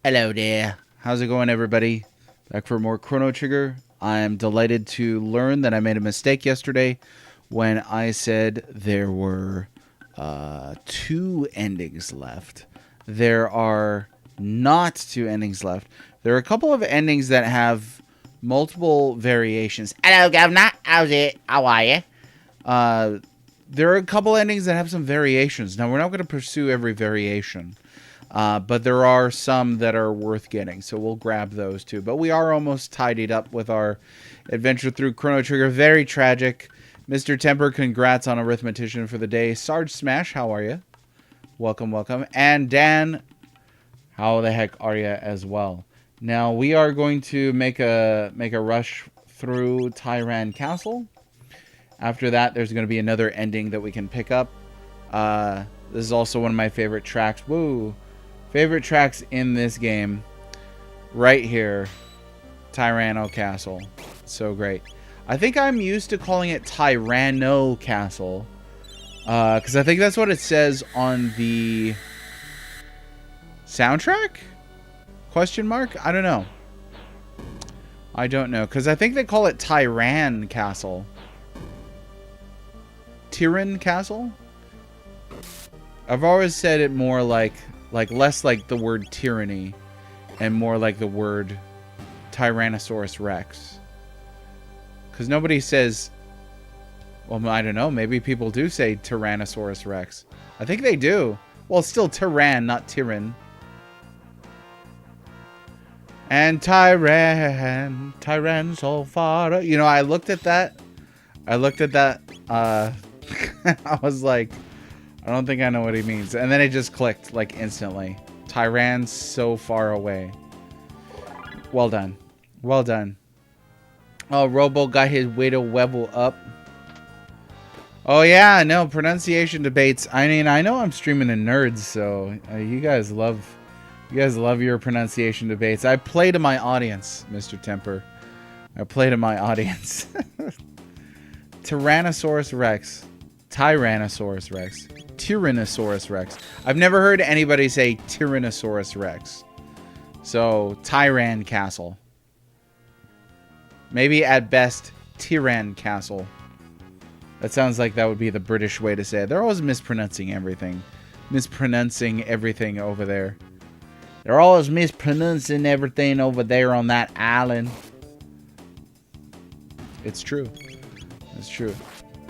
Hello there. How's it going, everybody? Back for more Chrono Trigger. I'm delighted to learn that I made a mistake yesterday when I said there were two endings left. There are not two endings left. There are a couple of endings that have multiple variations. Hello, Governor. How's it? How are you? There are a couple endings that have some variations. Now, we're not going to pursue every variation. But there are some that are worth getting, so we'll grab those too. But we are almost tidied up with our adventure through Chrono Trigger. Very tragic. Mr. Temper, congrats on Arithmetician for the day. Sarge Smash, how are you? Welcome, welcome. And Dan, how the heck are you as well? Now, we are going to make a rush through Tyran Castle. After that, there's going to be another ending that we can pick up. This is also one of my favorite tracks. Woo! Favorite tracks in this game, right here, Tyranno Castle. So great. I think I'm used to calling it Tyranno Castle, because I think that's what it says on the soundtrack? Question mark? I don't know. I don't know, because I think they call it Tyran Castle. Tyran Castle? I've always said it more like less like the word tyranny and more like the word Tyrannosaurus Rex. Because nobody says, well, I don't know, maybe people do say Tyrannosaurus Rex. I think they do. Well, it's still Tyran, not Tyran. And Tyran so far. You know, I looked at that. I was like, I don't think I know what he means. And then it just clicked, like, instantly. Tyran's so far away. Well done. Well done. Oh, Robo got his way to level up. Oh, yeah, no, pronunciation debates. I mean, I know I'm streaming to nerds, so you guys love your pronunciation debates. I play to my audience, Mr. Temper. I play to my audience. Tyrannosaurus Rex. Tyrannosaurus Rex. Tyrannosaurus Rex. I've never heard anybody say Tyrannosaurus Rex. So, Tyran Castle. Maybe at best, Tyran Castle. That sounds like that would be the British way to say it. They're always mispronouncing everything. Mispronouncing everything over there. They're always mispronouncing everything over there on that island. It's true. It's true.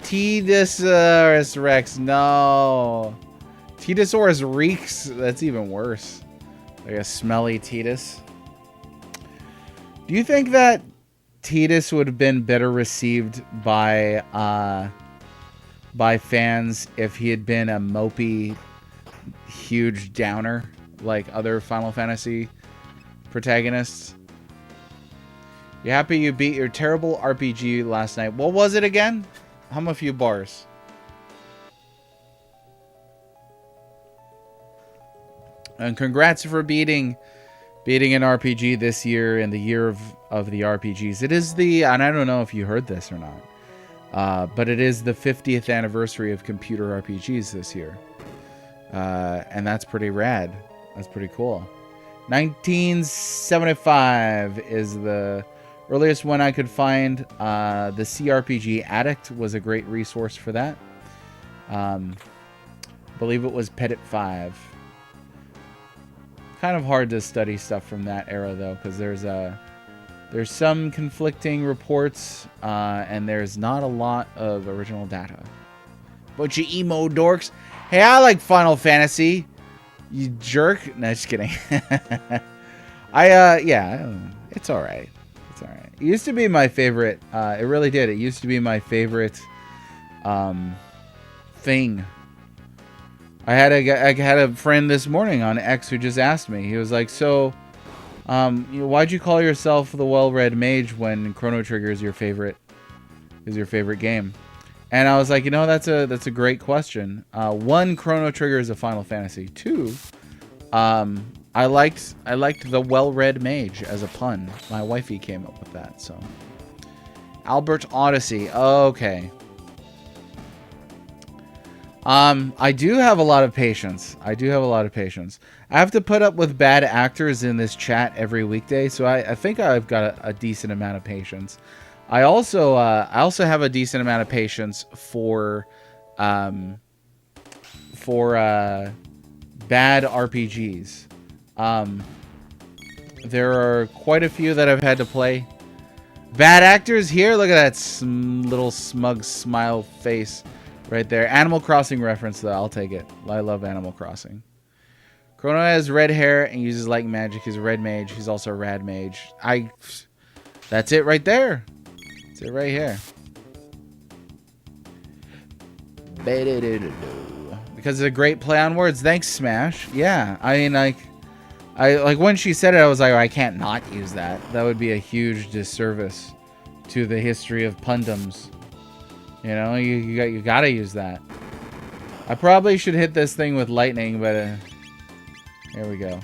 Titosaurus Rex, no. Titosaurus Rex, that's even worse. Like a smelly Titus. Do you think that Titus would have been better received by fans if he had been a mopey, huge downer like other Final Fantasy protagonists? You happy you beat your terrible RPG last night? What was it again? Hum a few bars. And congrats for beating an RPG this year in the year of the RPGs. It is the, and I don't know if you heard this or not, but it is the 50th anniversary of computer RPGs this year. And that's pretty rad. That's pretty cool. 1975 is the earliest one I could find. The CRPG Addict was a great resource for that. Believe it was Petit 5. Kind of hard to study stuff from that era though, because there's some conflicting reports, and there's not a lot of original data. Bunch of emo dorks. Hey, I like Final Fantasy. You jerk. No, just kidding. Yeah, it's all right. It's all right. It used to be my favorite. It really did. It used to be my favorite thing. I had a friend this morning on X who just asked me. He was like, "So, why'd you call yourself the well-read mage when Chrono Trigger is your favorite game?" And I was like, that's a great question. One, Chrono Trigger is a Final Fantasy. Two, I liked the well-read mage as a pun. My wifey came up with that. So, Albert Odyssey. Okay. I do have a lot of patience. I have to put up with bad actors in this chat every weekday, so I think I've got a decent amount of patience. I also have a decent amount of patience for bad RPGs. There are quite a few that I've had to play. Bad actors here. Look at that little smug smile face right there. Animal Crossing reference, though. I'll take it. I love Animal Crossing. Chrono has red hair and uses light magic. He's a red mage. He's also a rad mage. That's it right there. That's it right here. Because it's a great play on words. Thanks, Smash. Yeah, I mean, like when she said it, I was like, oh, I can't not use that. That would be a huge disservice to the history of pundums. You know, you gotta use that. I probably should hit this thing with lightning, but here we go.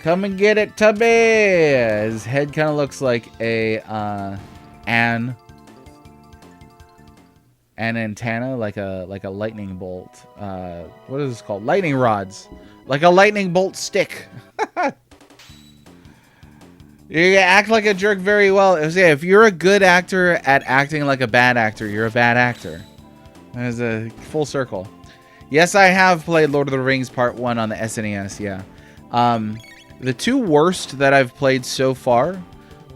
Come and get it, Tubby. His head kind of looks like a an antenna, like a lightning bolt. What is this called? Lightning rods. Like a lightning bolt stick. You act like a jerk very well. If you're a good actor at acting like a bad actor, you're a bad actor. There's a full circle. Yes, I have played Lord of the Rings Part 1 on the SNES, yeah. The two worst that I've played so far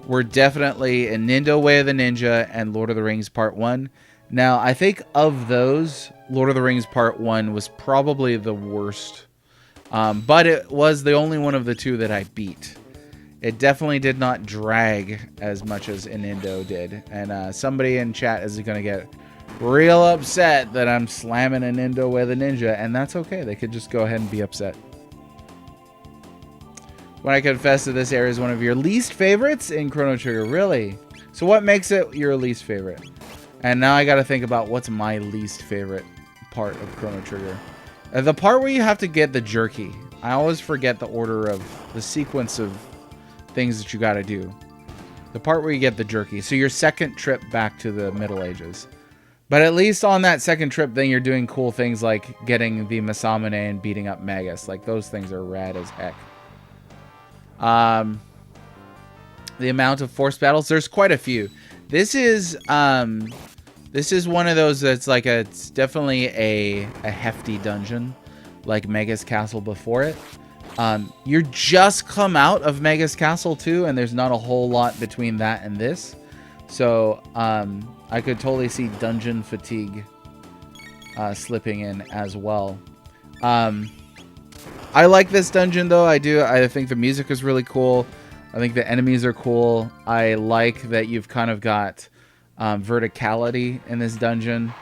were definitely Nintendo Way of the Ninja and Lord of the Rings Part 1. Now, I think of those, Lord of the Rings Part 1 was probably the worst. But it was the only one of the two that I beat. It definitely did not drag as much as Nintendo did. And somebody in chat is going to get real upset that I'm slamming Nintendo with a ninja. And that's okay. They could just go ahead and be upset. When I confess that this area is one of your least favorites in Chrono Trigger. Really? So what makes it your least favorite? And now I got to think about what's my least favorite part of Chrono Trigger. The part where you have to get the jerky. I always forget the order of the sequence of things that you got to do. The part where you get the jerky. So your second trip back to the Middle Ages. But at least on that second trip, then you're doing cool things like getting the Masamune and beating up Magus. Like, those things are rad as heck. The amount of force battles, there's quite a few. This is one of those that's like it's definitely a hefty dungeon, like Magus Castle before it. You're just come out of Magus Castle too, and there's not a whole lot between that and this. So I could totally see dungeon fatigue slipping in as well. I like this dungeon though. I do. I think the music is really cool. I think the enemies are cool. I like that you've kind of got verticality in this dungeon.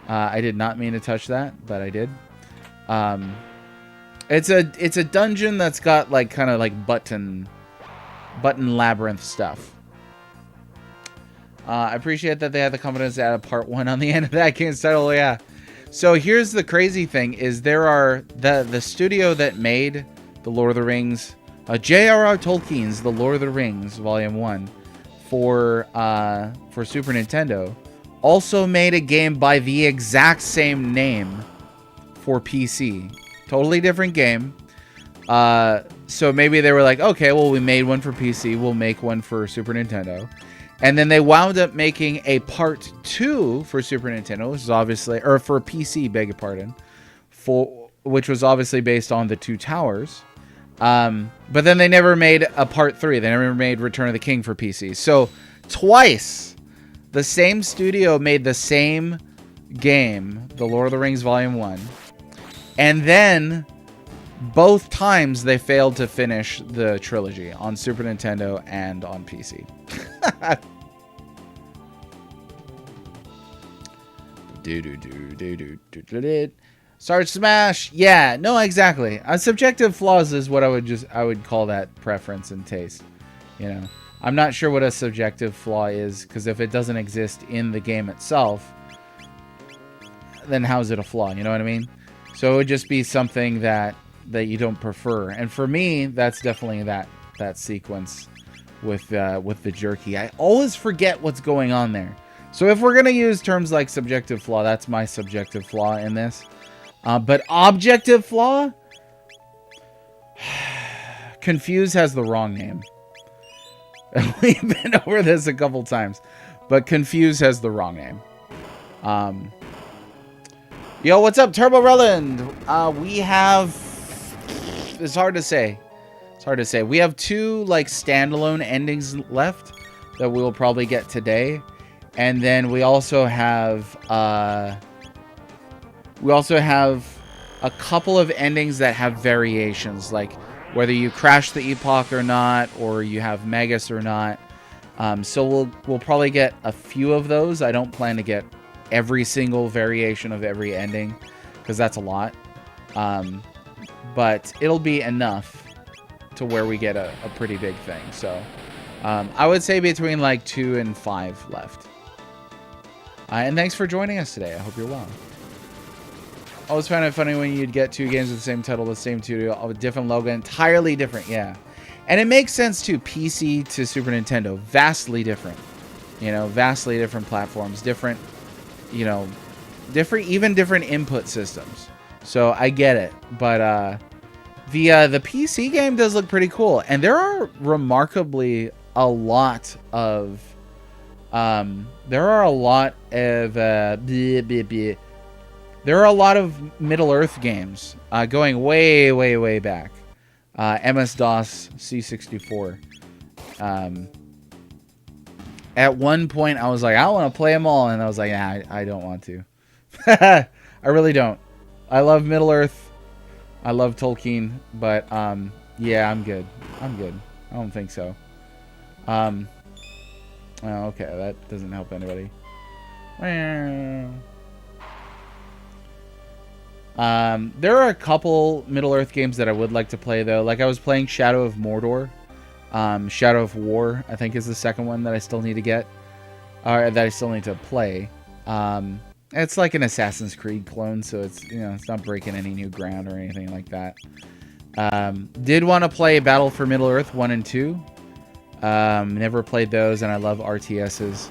I did not mean to touch that, but I did. It's a dungeon that's got like kind of like button labyrinth stuff. I appreciate that they had the confidence to add a part 1 on the end of that game's title. Yeah. So here's the crazy thing: is there are the studio that made the Lord of the Rings, J.R.R. Tolkien's The Lord of the Rings Volume 1 for Super Nintendo, also made a game by the exact same name for PC. Totally different game. So maybe they were like, okay, well, we made one for PC, we'll make one for Super Nintendo. And then they wound up making a part 2 for Super Nintendo, which is obviously, or for PC, beg your pardon, which was obviously based on the Two Towers. But then they never made a part 3. They never made Return of the King for PC. So twice, the same studio made the same game, The Lord of the Rings Volume 1. And then both times they failed to finish the trilogy on Super Nintendo and on PC. Start Smash. Yeah, no, exactly. Subjective flaws is what I would call that preference and taste. You know, I'm not sure what a subjective flaw is, because if it doesn't exist in the game itself, then how is it a flaw? You know what I mean? So it would just be something that you don't prefer. And for me, that's definitely that sequence with the jerky. I always forget what's going on there. So if we're going to use terms like subjective flaw, that's my subjective flaw in this. But objective flaw? Confuse has the wrong name. We've been over this a couple times. But Confuse has the wrong name. Yo, what's up, Turbo Roland? We have... It's hard to say. It's hard to say. We have 2, like, standalone endings left that we'll probably get today. And then we also have... a couple of endings that have variations, like whether you crash the epoch or not, or you have Magus or not. So we'll probably get a few of those. I don't plan to get every single variation of every ending, because that's a lot. But it'll be enough to where we get a pretty big thing. So I would say between like 2 and 5 left. And thanks for joining us today. I hope you're well. I always found it funny when you'd get 2 games with the same title, the same studio, with different logo, entirely different. Yeah. And it makes sense too. PC to Super Nintendo, vastly different. You know, vastly different platforms, different, you know, even different input systems. So I get it. But the PC game does look pretty cool. And there are remarkably a lot of there are a lot of Middle-earth games going way, way, way back. MS-DOS, C64. At one point, I was like, I want to play them all. And I was like, yeah, I don't want to. I really don't. I love Middle-earth. I love Tolkien. But, yeah, I'm good. I'm good. I don't think so. Oh, okay, that doesn't help anybody. There are a couple Middle-earth games that I would like to play, though. Like, I was playing Shadow of Mordor. Shadow of War, I think, is the second one that I still need to get. Or that I still need to play. It's like an Assassin's Creed clone, so it's, you know, it's not breaking any new ground or anything like that. Did want to play Battle for Middle-earth 1 and 2. Never played those, and I love RTSs.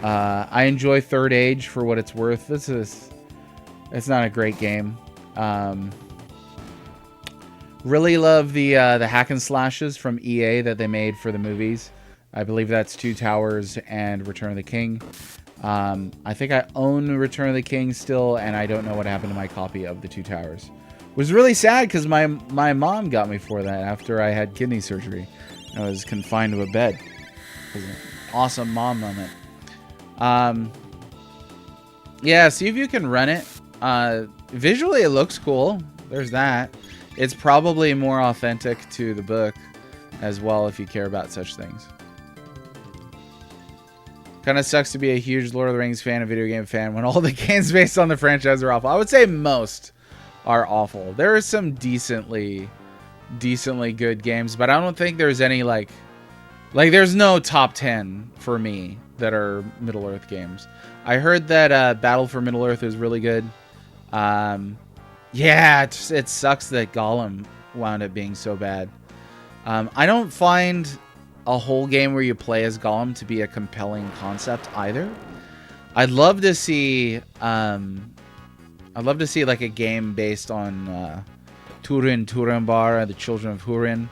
I enjoy Third Age for what it's worth. It's not a great game. Really love the hack and slashes from EA that they made for the movies. I believe that's Two Towers and Return of the King. I think I own Return of the King still, and I don't know what happened to my copy of the Two Towers. It was really sad because my mom got me for that after I had kidney surgery. I was confined to a bed. It was an awesome mom moment. Yeah, see if you can run it. Visually, it looks cool. There's that. It's probably more authentic to the book as well if you care about such things. Kind of sucks to be a huge Lord of the Rings fan, a video game fan, when all the games based on the franchise are awful. I would say most are awful. There are some decently good games, but I don't think there's any like there's no top 10 for me that are Middle-earth games. I heard that Battle for Middle-earth is really good. Yeah, it sucks that Gollum wound up being so bad. I don't find a whole game where you play as Gollum to be a compelling concept either. I'd love to see like a game based on Turin Turambar, the Children of Húrin.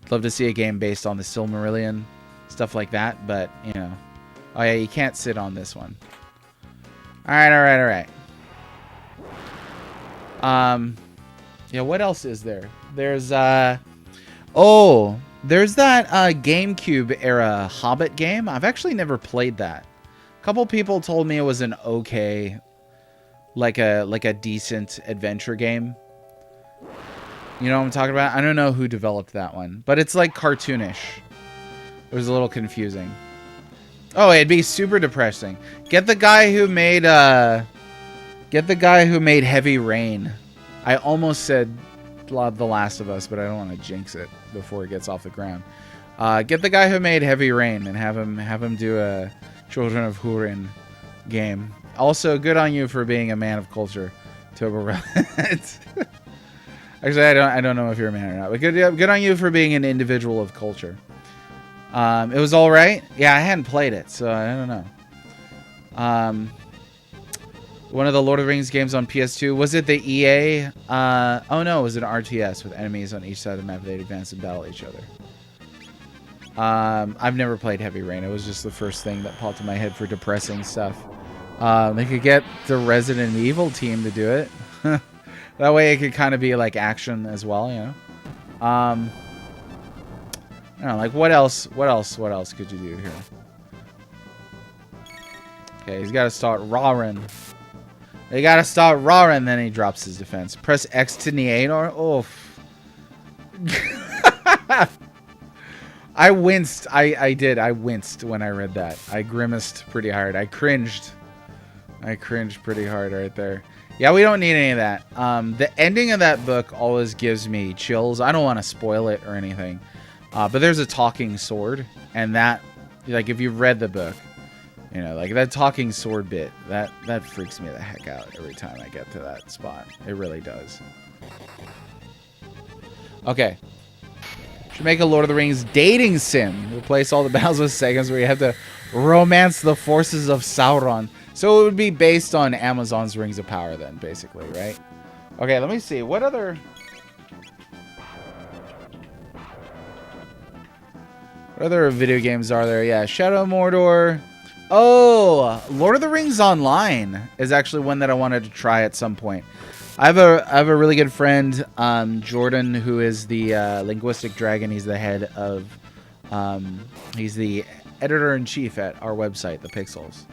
I'd love to see a game based on the Silmarillion, stuff like that. But you know, oh yeah, you can't sit on this one. All right. Yeah, what else is there? There's there's that GameCube era Hobbit game. I've actually never played that. A couple people told me it was an okay, like a decent adventure game. You know what I'm talking about? I don't know who developed that one, but it's like cartoonish. It was a little confusing. Oh, it'd be super depressing. Get the guy who made Heavy Rain. I almost said The Last of Us, but I don't want to jinx it before it gets off the ground. Get the guy who made Heavy Rain and have him do a Children of Húrin game. Also, good on you for being a man of culture, Turbo. Actually, I don't know if you're a man or not, but good on you for being an individual of culture. It was all right. Yeah, I hadn't played it, so I don't know. One of the Lord of the Rings games on PS2. Was it the EA? Oh no, it was an RTS with enemies on each side of the map. They'd advance and battle each other. I've never played Heavy Rain. It was just the first thing that popped in my head for depressing stuff. They could get the Resident Evil team to do it. That way it could kind of be like action as well, you know? I don't know, like what else could you do here? Okay, he's got to start roaring. They got to start roaring, then he drops his defense. Press X to negate or... Oof. I winced. I did. I winced when I read that. I grimaced pretty hard. I cringed. I cringed pretty hard right there. Yeah, we don't need any of that. The ending of that book always gives me chills. I don't want to spoil it or anything. But there's a talking sword. And that, like, if you've read the book, you know, like that talking sword bit, that freaks me the heck out every time I get to that spot. It really does. Okay. Should make a Lord of the Rings dating sim. Replace all the battles with seconds where you have to romance the forces of Sauron. So it would be based on Amazon's Rings of Power then, basically, right? Okay, let me see. What other video games are there? Yeah, Shadow of Mordor. Oh, Lord of the Rings Online is actually one that I wanted to try at some point. I have a really good friend, Jordan, who is the linguistic dragon. He's the head of, he's the editor-in-chief at our website, The Pixels.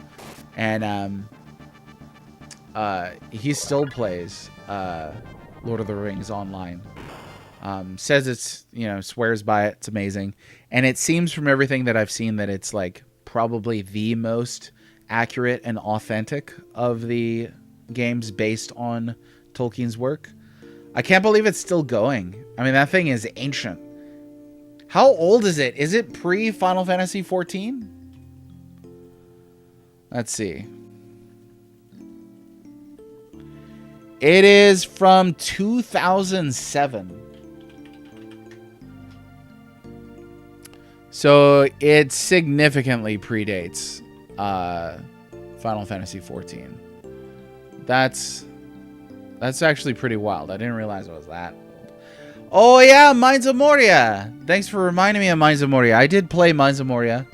And he still plays Lord of the Rings Online. Says it's, you know, swears by it. It's amazing. And it seems from everything that I've seen that it's like probably the most accurate and authentic of the games based on Tolkien's work. I can't believe it's still going. I mean, that thing is ancient. How old is it? Is it pre-Final Fantasy XIV? Let's see. It is from 2007. So it significantly predates Final Fantasy XIV. That's actually pretty wild. I didn't realize it was that old. Oh yeah, Mines of Moria. Thanks for reminding me of Mines of Moria. I did play Mines of Moria.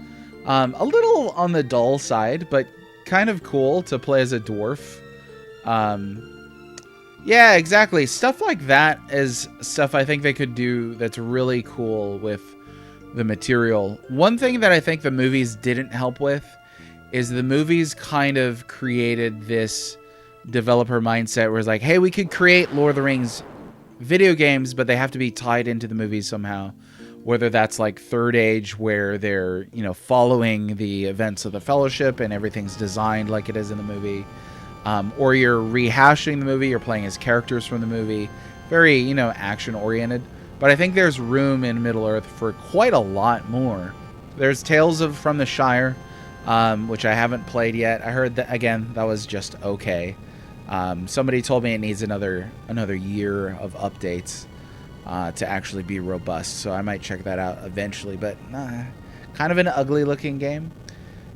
A little on the dull side, but kind of cool to play as a dwarf. Yeah, exactly. Stuff like that is stuff I think they could do that's really cool with the material. One thing that I think the movies didn't help with is the movies kind of created this developer mindset where it's like, hey, we could create Lord of the Rings video games, but they have to be tied into the movies somehow. Whether that's like Third Age, where they're, you know, following the events of the Fellowship and everything's designed like it is in the movie. Or you're rehashing the movie, you're playing as characters from the movie. Very, you know, action-oriented. But I think there's room in Middle-earth for quite a lot more. There's Tales from the Shire, which I haven't played yet. I heard that, again, that was just okay. Somebody told me it needs another year of updates to actually be robust. So I might check that out eventually. But kind of an ugly-looking game.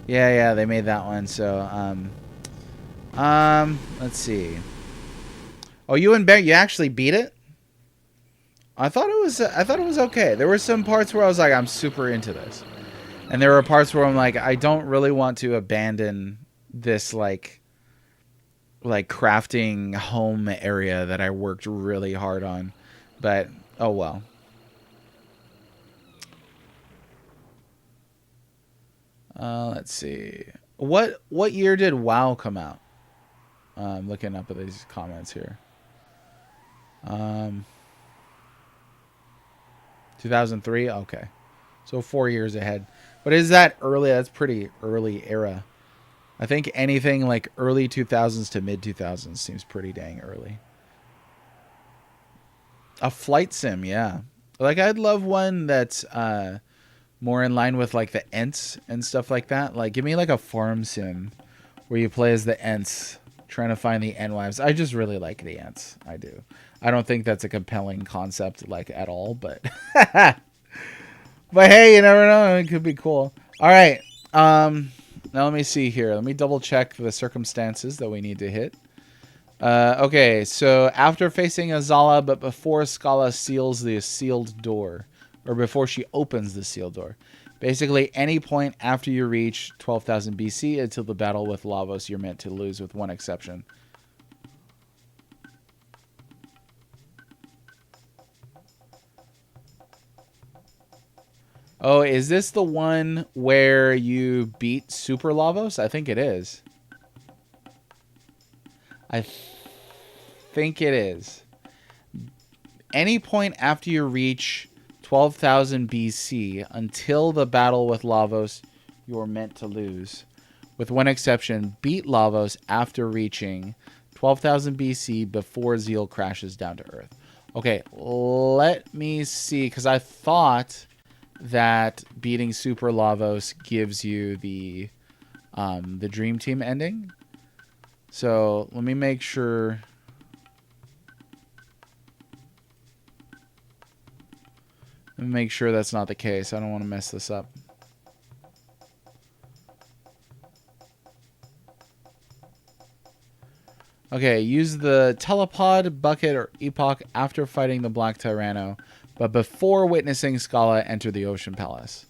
Yeah, they made that one. So, let's see. Oh, you actually beat it? I thought it was okay. There were some parts where I was like, I'm super into this. And there were parts where I'm like, I don't really want to abandon this like crafting home area that I worked really hard on. But oh well. Let's see. What year did WoW come out? Looking up at these comments here. 2003? Okay. So 4 years ahead. But is that early? That's pretty early era. I think anything like early 2000s to mid 2000s seems pretty dang early. A flight sim, yeah. Like I'd love one that's more in line with like the Ents and stuff like that. Like give me like a farm sim where you play as the Ents trying to find the Endwives. I just really like the Ents. I do. I don't think that's a compelling concept like at all, but but hey, you never know. It could be cool. All right. Now let me see here. Let me double check the circumstances that we need to hit. Okay, so after facing Azala, but before Scala seals the sealed door, or before she opens the sealed door. Basically, any point after you reach 12,000 BC until the battle with Lavos, you're meant to lose, with one exception. Oh, is this the one where you beat Super Lavos? I think it is. I think it is. Any point after you reach 12,000 BC until the battle with Lavos, you're meant to lose. With one exception, beat Lavos after reaching 12,000 BC before Zeal crashes down to Earth. Okay, let me see, because I thought that beating Super Lavos gives you the Dream Team ending. So let me make sure. Let me make sure that's not the case. I don't want to mess this up. Okay, use the telepod, bucket, or epoch after fighting the Black Tyranno, but before witnessing Scala enter the Ocean Palace.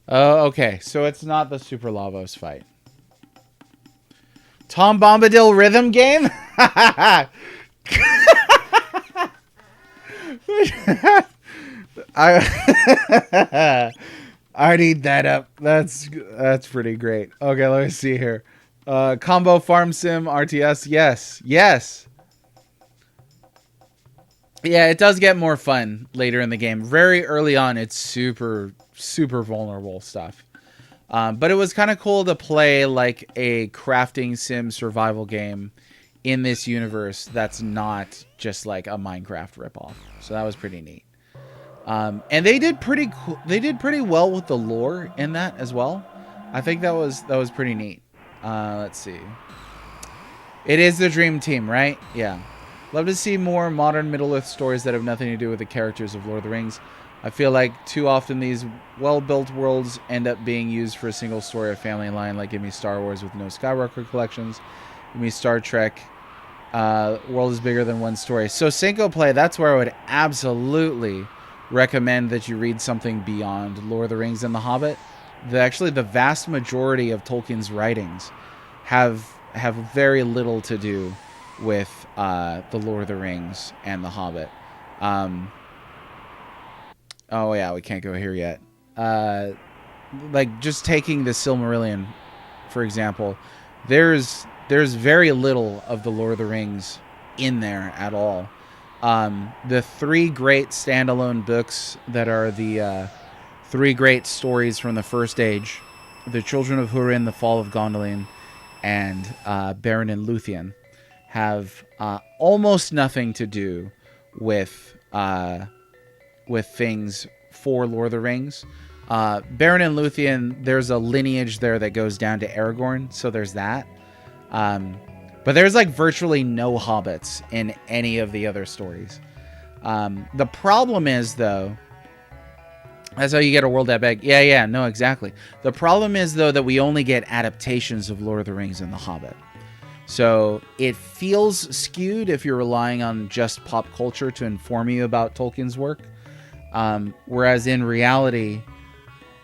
Oh, okay. So it's not the Super Lavos fight. Tom Bombadil rhythm game? I need that up. That's pretty great. Okay, let me see here. Combo Farm Sim RTS. Yes. Yes. Yeah, it does get more fun later in the game. Very early on, it's super vulnerable stuff. But it was kind of cool to play like a crafting sim survival game in this universe that's not just like a Minecraft ripoff. So that was pretty neat. And they did pretty cool. They did pretty well with the lore in that as well. I think that was pretty neat. Let's see. It is the Dream Team, right? Yeah. Love to see more modern Middle-earth stories that have nothing to do with the characters of Lord of the Rings. I feel like too often these well-built worlds end up being used for a single story or family line, like give me Star Wars with no Skywalker collections, give me Star Trek, world is bigger than one story. So Cinco Play, that's where I would absolutely recommend that you read something beyond Lord of the Rings and The Hobbit. Actually, the vast majority of Tolkien's writings have very little to do with the Lord of the Rings and The Hobbit. Oh yeah, we can't go here yet. Like just taking the Silmarillion, for example, there's very little of the Lord of the Rings in there at all. The three great standalone books that are the three great stories from the First Age, The Children of Húrin, The Fall of Gondolin, and Beren and Luthien, have almost nothing to do with things for Lord of the Rings. Beren and Luthien, there's a lineage there that goes down to Aragorn, so there's that. But there's like virtually no hobbits in any of the other stories. The problem is, though, that's how you get a world that big. Yeah, no, exactly. The problem is, though, that we only get adaptations of Lord of the Rings and The Hobbit. So it feels skewed if you're relying on just pop culture to inform you about Tolkien's work. Whereas in reality,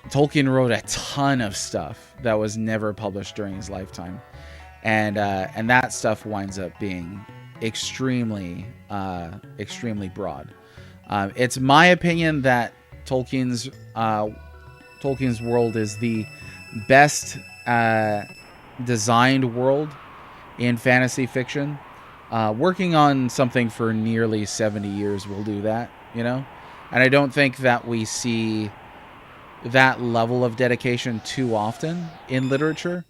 Tolkien wrote a ton of stuff that was never published during his lifetime. And that stuff winds up being extremely broad. It's my opinion that Tolkien's world is the best designed world in fantasy fiction. Working on something for nearly 70 years will do that, you know? And I don't think that we see that level of dedication too often in literature.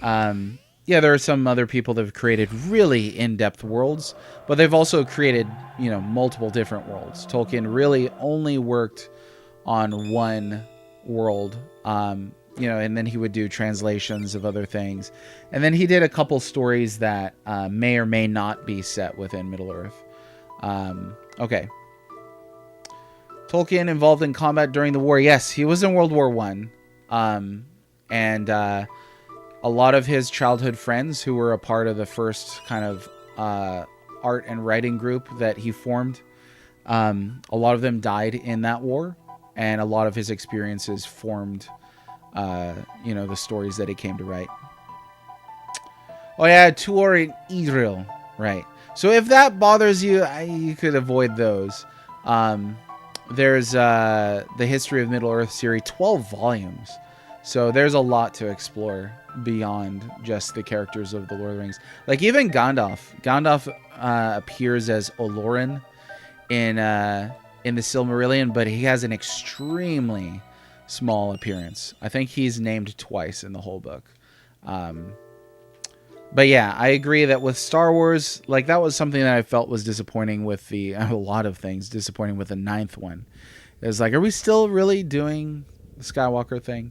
Yeah, there are some other people that have created really in-depth worlds, but they've also created, multiple different worlds. Tolkien really only worked on one world, and then he would do translations of other things. And then he did a couple stories that may or may not be set within Middle-earth. Okay. Tolkien involved in combat during the war. Yes, he was in World War One. And a lot of his childhood friends who were a part of the first kind of art and writing group that he formed, a lot of them died in that war, and a lot of his experiences formed, the stories that he came to write. Oh yeah, Tuor and Israel, right? So if that bothers you, you could avoid those. There's the History of Middle-earth series, 12 volumes. So there's a lot to explore beyond just the characters of the Lord of the Rings. Like even Gandalf. Gandalf appears as Olorin in the Silmarillion, but he has an extremely small appearance. I think he's named twice in the whole book. But yeah, I agree that with Star Wars, like that was something that I felt was disappointing with a lot of things, disappointing with the 9th one. It was like, are we still really doing the Skywalker thing?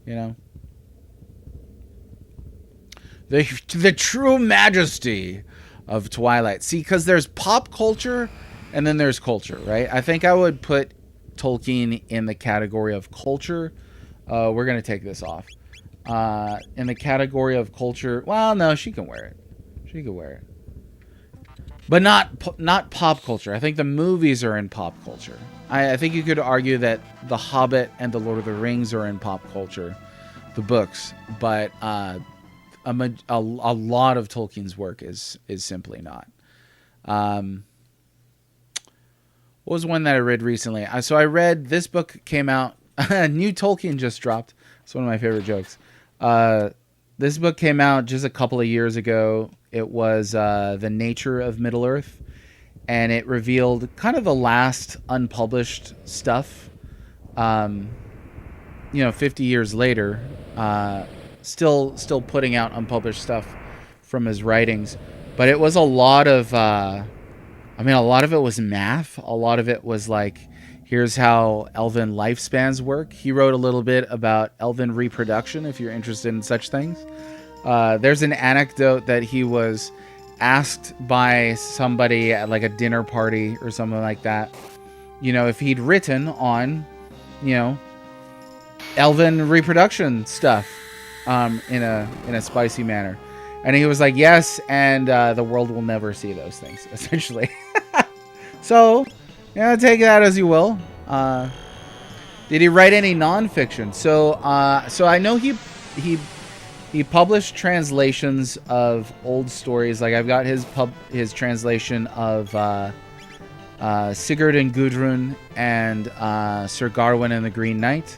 You know? The true majesty of Twilight. See, because there's pop culture and then there's culture, right? I think I would put Tolkien in the category of culture. We're going to take this off. In the category of culture. Well, no, she can wear it. She can wear it. But not pop culture. I think the movies are in pop culture. I think you could argue that The Hobbit and The Lord of the Rings are in pop culture, the books. But a lot of Tolkien's work is simply not. What was one that I read recently? So I read, this book came out. New Tolkien just dropped. It's one of my favorite jokes. This book came out just a couple of years ago. It was The Nature of Middle-earth, and it revealed kind of the last unpublished stuff. 50 years later, still putting out unpublished stuff from his writings, but it was a lot of a lot of it was math. A lot of it was like, here's how elven lifespans work. He wrote a little bit about elven reproduction, if you're interested in such things. There's an anecdote that he was asked by somebody at like a dinner party or something like that, if he'd written on, elven reproduction stuff in a spicy manner. And he was like, yes, and the world will never see those things, essentially. So, take that as you will. Did he write any nonfiction? So I know he published translations of old stories. Like I've got his translation of Sigurd and Gudrun and Sir Gawain and the Green Knight.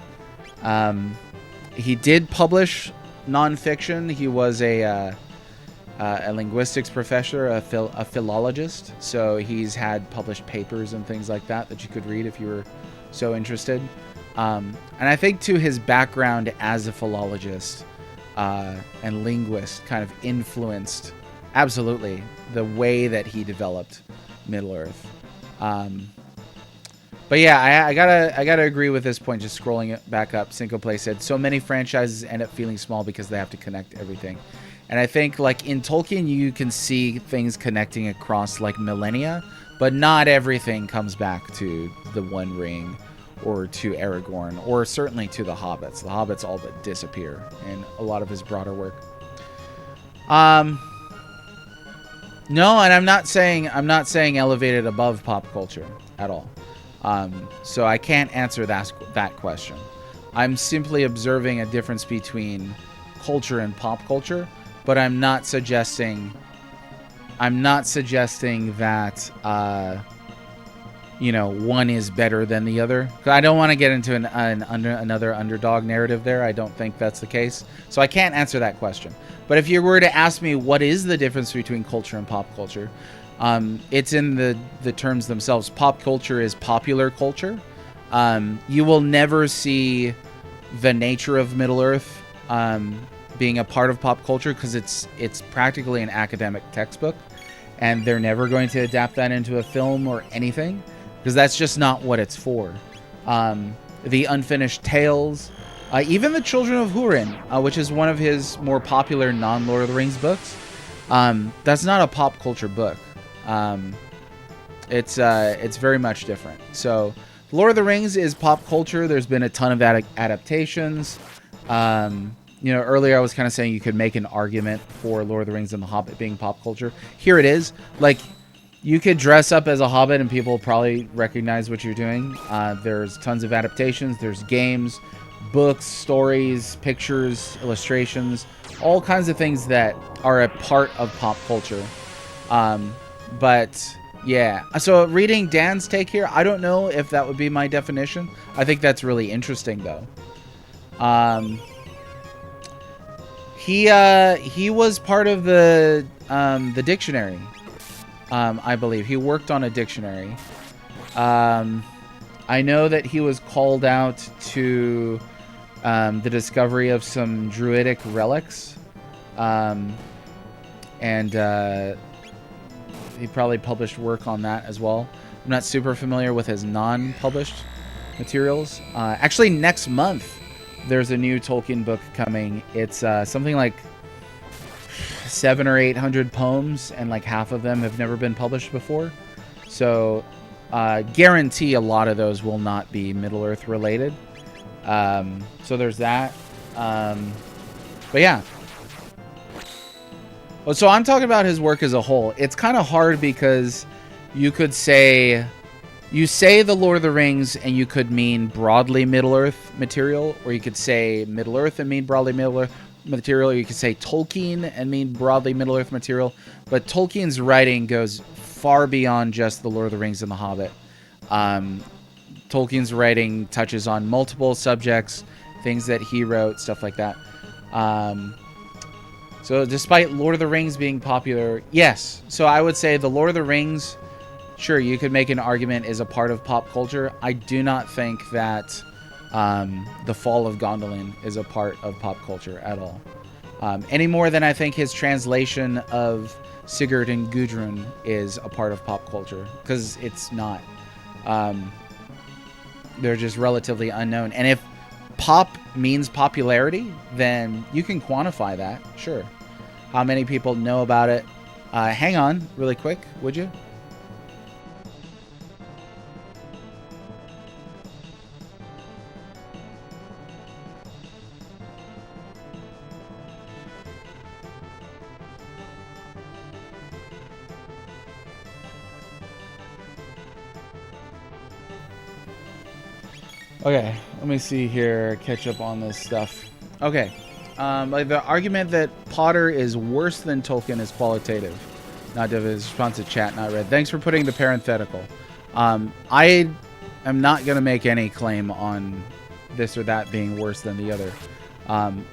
He did publish nonfiction. He was a linguistics professor, a philologist. So he's had published papers and things like that you could read if you were so interested. And I think too, his background as a philologist and linguist kind of influenced absolutely the way that he developed Middle-earth. But yeah, I gotta agree with this point. Just scrolling it back up, Cinco Play said, so many franchises end up feeling small because they have to connect everything. And I think like in Tolkien, you can see things connecting across like millennia, but not everything comes back to the One Ring or to Aragorn, or certainly to the Hobbits. The Hobbits all but disappear in a lot of his broader work. No, and I'm not saying elevated above pop culture at all. So I can't answer that question. I'm simply observing a difference between culture and pop culture, but I'm not suggesting that one is better than the other. I don't want to get into another underdog narrative there. I don't think that's the case. So I can't answer that question. But if you were to ask me what is the difference between culture and pop culture, it's in the terms themselves. Pop culture is popular culture. You will never see The Nature of Middle-earth being a part of pop culture because it's practically an academic textbook, and they're never going to adapt that into a film or anything because that's just not what it's for. The Unfinished Tales, even The Children of Húrin, which is one of his more popular non-Lord of the Rings books, that's not a pop culture book. It's very much different. So, Lord of the Rings is pop culture. There's been a ton of adaptations. You know, earlier I was kind of saying you could make an argument for Lord of the Rings and The Hobbit being pop culture. Here it is. Like, you could dress up as a hobbit and people probably recognize what you're doing. There's tons of adaptations. There's games, books, stories, pictures, illustrations, all kinds of things that are a part of pop culture. But yeah, so reading Dan's take here, I don't know if that would be my definition. I think that's really interesting though. He was part of the dictionary. I believe he worked on a dictionary. I know that he was called out to the discovery of some druidic relics, and he probably published work on that as well. I'm not super familiar with his non-published materials. Actually, next month there's a new Tolkien book coming. It's something like 700 or 800 poems, and like half of them have never been published before. So guarantee a lot of those will not be Middle-earth related. So there's that. But yeah. Well, so I'm talking about his work as a whole. It's kind of hard because you could say, you say the Lord of the Rings and you could mean broadly Middle-earth material, or you could say Middle-earth and mean broadly Middle-earth material, or you could say Tolkien and mean broadly Middle-earth material. But Tolkien's writing goes far beyond just the Lord of the Rings and the Hobbit. Tolkien's writing touches on multiple subjects, things that he wrote, stuff like that. So despite Lord of the Rings being popular, yes. So I would say the Lord of the Rings, sure, you could make an argument, is a part of pop culture. I do not think that the Fall of Gondolin is a part of pop culture at all. Any more than I think his translation of Sigurd and Gudrun is a part of pop culture, because it's not. They're just relatively unknown. And if pop means popularity, then you can quantify that, sure. How many people know about it? Hang on really quick, would you? Okay, let me see here, catch up on this stuff. Okay, like the argument that Potter is worse than Tolkien is qualitative. Not his response to chat, not read. Thanks for putting the parenthetical. I am not going to make any claim on this or that being worse than the other.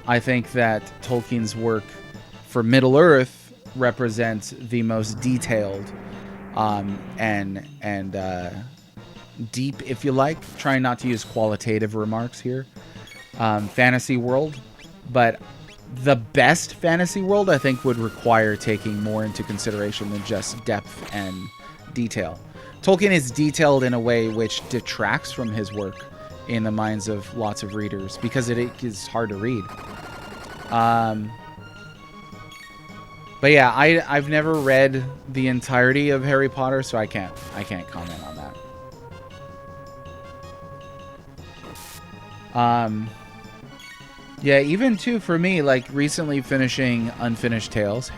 I think that Tolkien's work for Middle-earth represents the most detailed and deep, if you like, trying not to use qualitative remarks here, fantasy world. But the best fantasy world, I think, would require taking more into consideration than just depth and detail. Tolkien is detailed in a way which detracts from his work in the minds of lots of readers because it is hard to read. But yeah, I've never read the entirety of Harry Potter, so I can't comment on that. Yeah, even too for me, like recently finishing Unfinished Tales.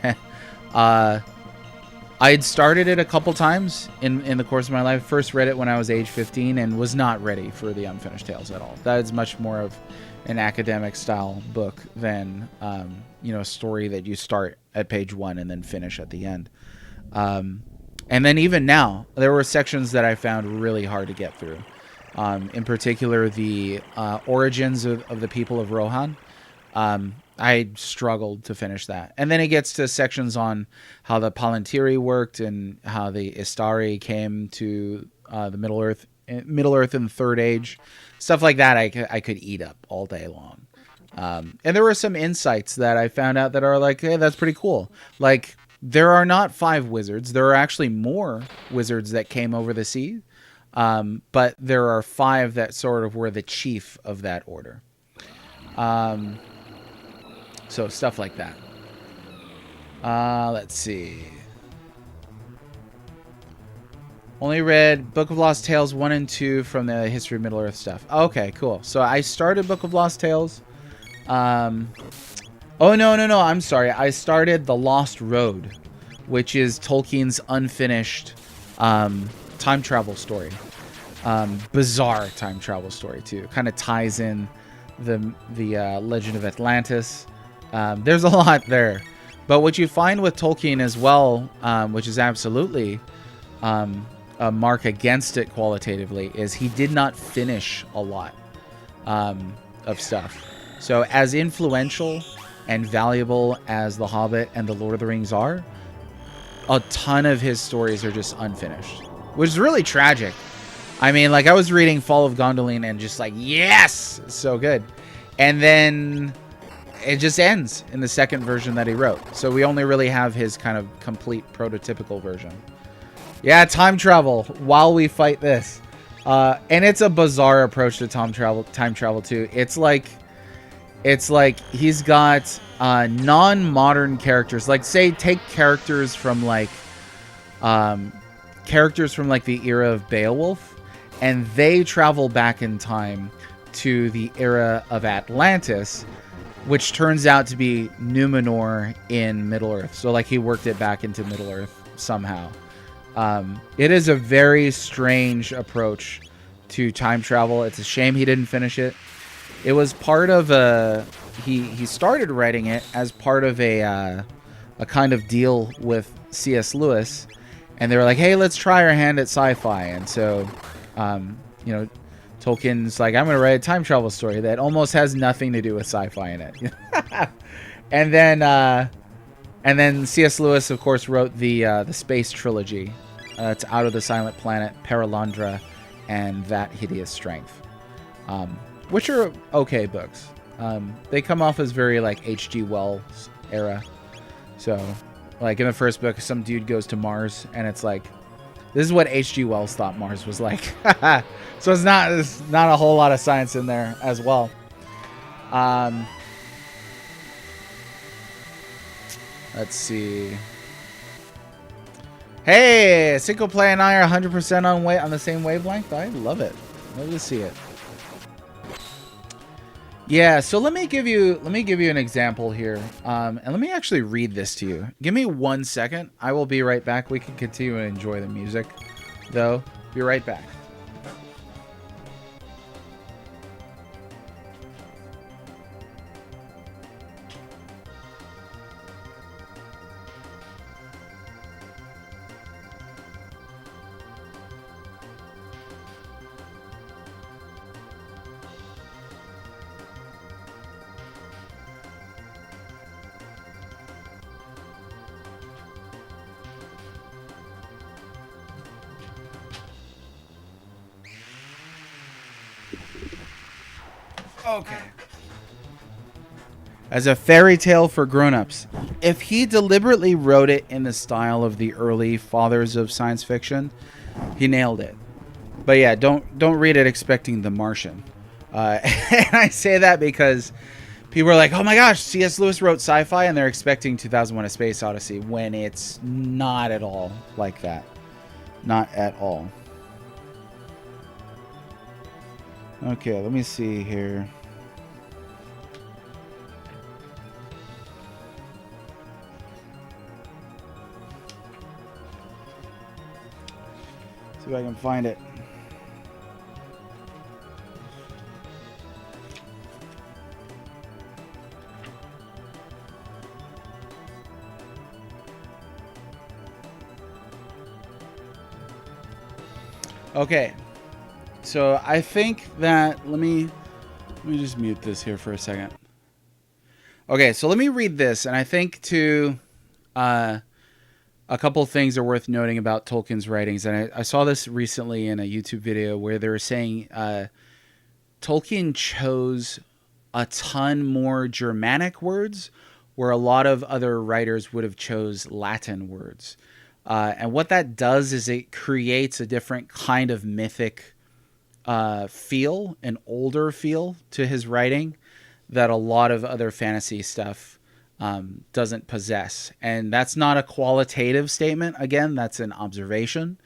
I'd started it a couple times in the course of my life. First read it when I was age 15 and was not ready for the Unfinished Tales at all. That is much more of an academic style book than a story that you start at page 1 and then finish at the end. And then even now, there were sections that I found really hard to get through. In particular, the origins of the people of Rohan. I struggled to finish that. And then it gets to sections on how the Palantiri worked and how the Istari came to the Middle-earth in the Third Age. Stuff like that I could eat up all day long. And there were some insights that I found out that are like, hey, that's pretty cool. Like, there are not 5 wizards. There are actually more wizards that came over the sea. But there are 5 that sort of were the chief of that order. So stuff like that. Let's see. Only read Book of Lost Tales 1 and 2 from the History of Middle-earth stuff. Okay, cool. So I started Book of Lost Tales. Oh, no. I'm sorry. I started The Lost Road, which is Tolkien's unfinished time travel story. Bizarre time travel story, too. Kind of ties in the Legend of Atlantis. There's a lot there. But what you find with Tolkien as well, which is absolutely a mark against it qualitatively, is he did not finish a lot of stuff. So as influential and valuable as The Hobbit and The Lord of the Rings are, a ton of his stories are just unfinished, which is really tragic. I mean, like, I was reading Fall of Gondolin and just like, yes, it's so good. And then it just ends in the second version that he wrote. So we only really have his kind of complete prototypical version. Yeah, time travel while we fight this. And it's a bizarre approach to time travel too. It's like he's got non-modern characters. Like, say, take characters from like the era of Beowulf, and they travel back in time to the era of Atlantis, which turns out to be Numenor in Middle-earth. So, like, he worked it back into Middle-earth somehow. It is a very strange approach to time travel. It's a shame he didn't finish it. It was part of he started writing it as part of a kind of deal with C.S. Lewis, and they were like, "Hey, let's try our hand at sci-fi." And so, Tolkien's like, "I'm going to write a time travel story that almost has nothing to do with sci-fi in it." and then C.S. Lewis, of course, wrote the space trilogy. It's Out of the Silent Planet, Paralandra, and That Hideous Strength, which are okay books. They come off as very like H.G. Wells era. So, like, in the first book, some dude goes to Mars, and it's like, this is what H.G. Wells thought Mars was like. So it's not a whole lot of science in there as well. Let's see. Hey, Cinco Play and I are 100% on the same wavelength. I love it. Love to see it. Yeah, so let me give you an example here, and let me actually read this to you. Give me 1 second. I will be right back. We can continue and enjoy the music, though. Be right back. Okay. As a fairy tale for grown-ups. If he deliberately wrote it in the style of the early fathers of science fiction, he nailed it. But yeah, don't read it expecting The Martian. And I say that because people are like, oh my gosh, C.S. Lewis wrote sci-fi, and they're expecting 2001: A Space Odyssey, when it's not at all like that. Not at all. Okay, let me see here. See if I can find it. Okay. So I think that let me just mute this here for a second. Okay, so let me read this, and I think a couple things are worth noting about Tolkien's writings. And I saw this recently in a YouTube video where they were saying Tolkien chose a ton more Germanic words, where a lot of other writers would have chose Latin words. And what that does is it creates a different kind of mythic feel, an older feel to his writing that a lot of other fantasy stuff doesn't possess. And that's not a qualitative statement. Again, that's an observation.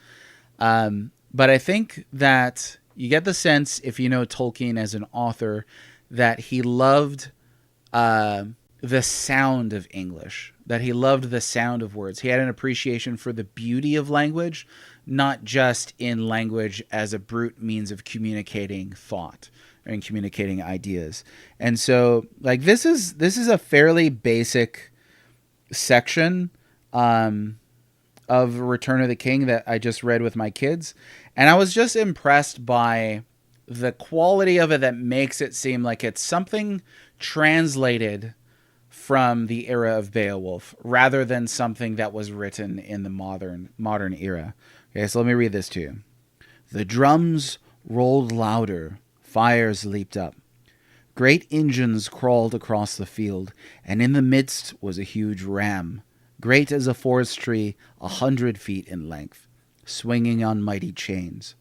But I think that you get the sense, if you know Tolkien as an author, that he loved the sound of English, that he loved the sound of words. He had an appreciation for the beauty of language, not just in language as a brute means of communicating thought and communicating ideas. And so, like, this is a fairly basic section of Return of the King that I just read with my kids, and I was just impressed by the quality of it that makes it seem like it's something translated from the era of Beowulf rather than something that was written in the modern era. Okay, so let me read this to you. The drums rolled louder, fires leaped up. Great engines crawled across the field, and in the midst was a huge ram, great as a forest tree 100 feet in length, swinging on mighty chains.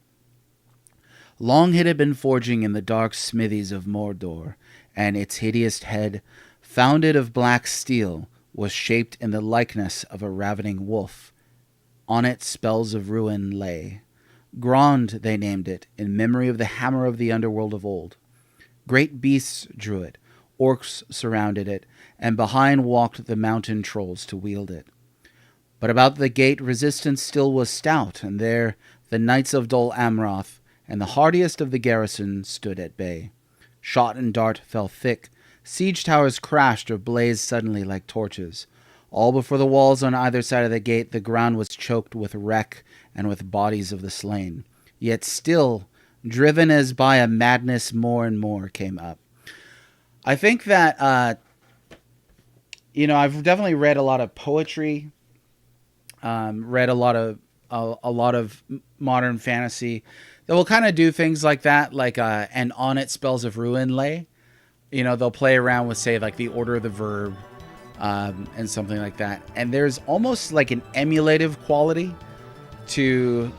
Long it had been forging in the dark smithies of Mordor, and its hideous head, founded of black steel, was shaped in the likeness of a ravening wolf. On it spells of ruin lay. Grond they named it, in memory of the hammer of the underworld of old. Great beasts drew it, orcs surrounded it, and behind walked the mountain trolls to wield it. But about the gate resistance still was stout, and there the knights of Dol Amroth and the hardiest of the garrison stood at bay. Shot and dart fell thick, siege towers crashed or blazed suddenly like torches. All before the walls on either side of the gate the ground was choked with wreck and with bodies of the slain. Yet still, driven as by a madness, more and more came up. I think that, I've definitely read a lot of poetry, read a lot of modern fantasy that will kind of do things like that, like and on it spells of ruin lay. They'll play around with, say, like the order of the verb and something like that. And there's almost like an emulative quality to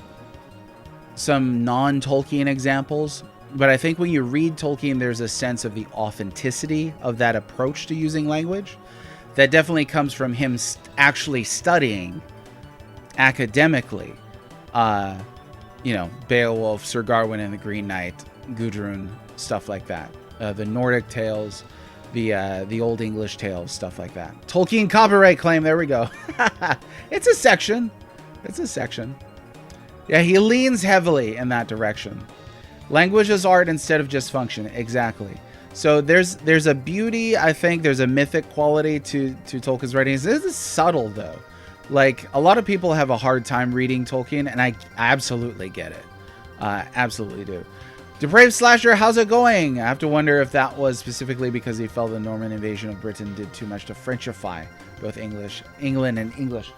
some non-Tolkien examples. But I think when you read Tolkien, there's a sense of the authenticity of that approach to using language that definitely comes from him actually studying academically, Beowulf, Sir Gawain and the Green Knight, Gudrun, stuff like that. The Nordic tales, the Old English tales, stuff like that. Tolkien copyright claim. There we go. It's a section. Yeah, he leans heavily in that direction. Language is art instead of just function. Exactly. So there's a beauty, I think. There's a mythic quality to Tolkien's writings. This is subtle, though. Like, a lot of people have a hard time reading Tolkien, and I absolutely get it. Absolutely do. Depraved Slasher, how's it going? I have to wonder if that was specifically because he felt the Norman invasion of Britain did too much to Frenchify both England and English.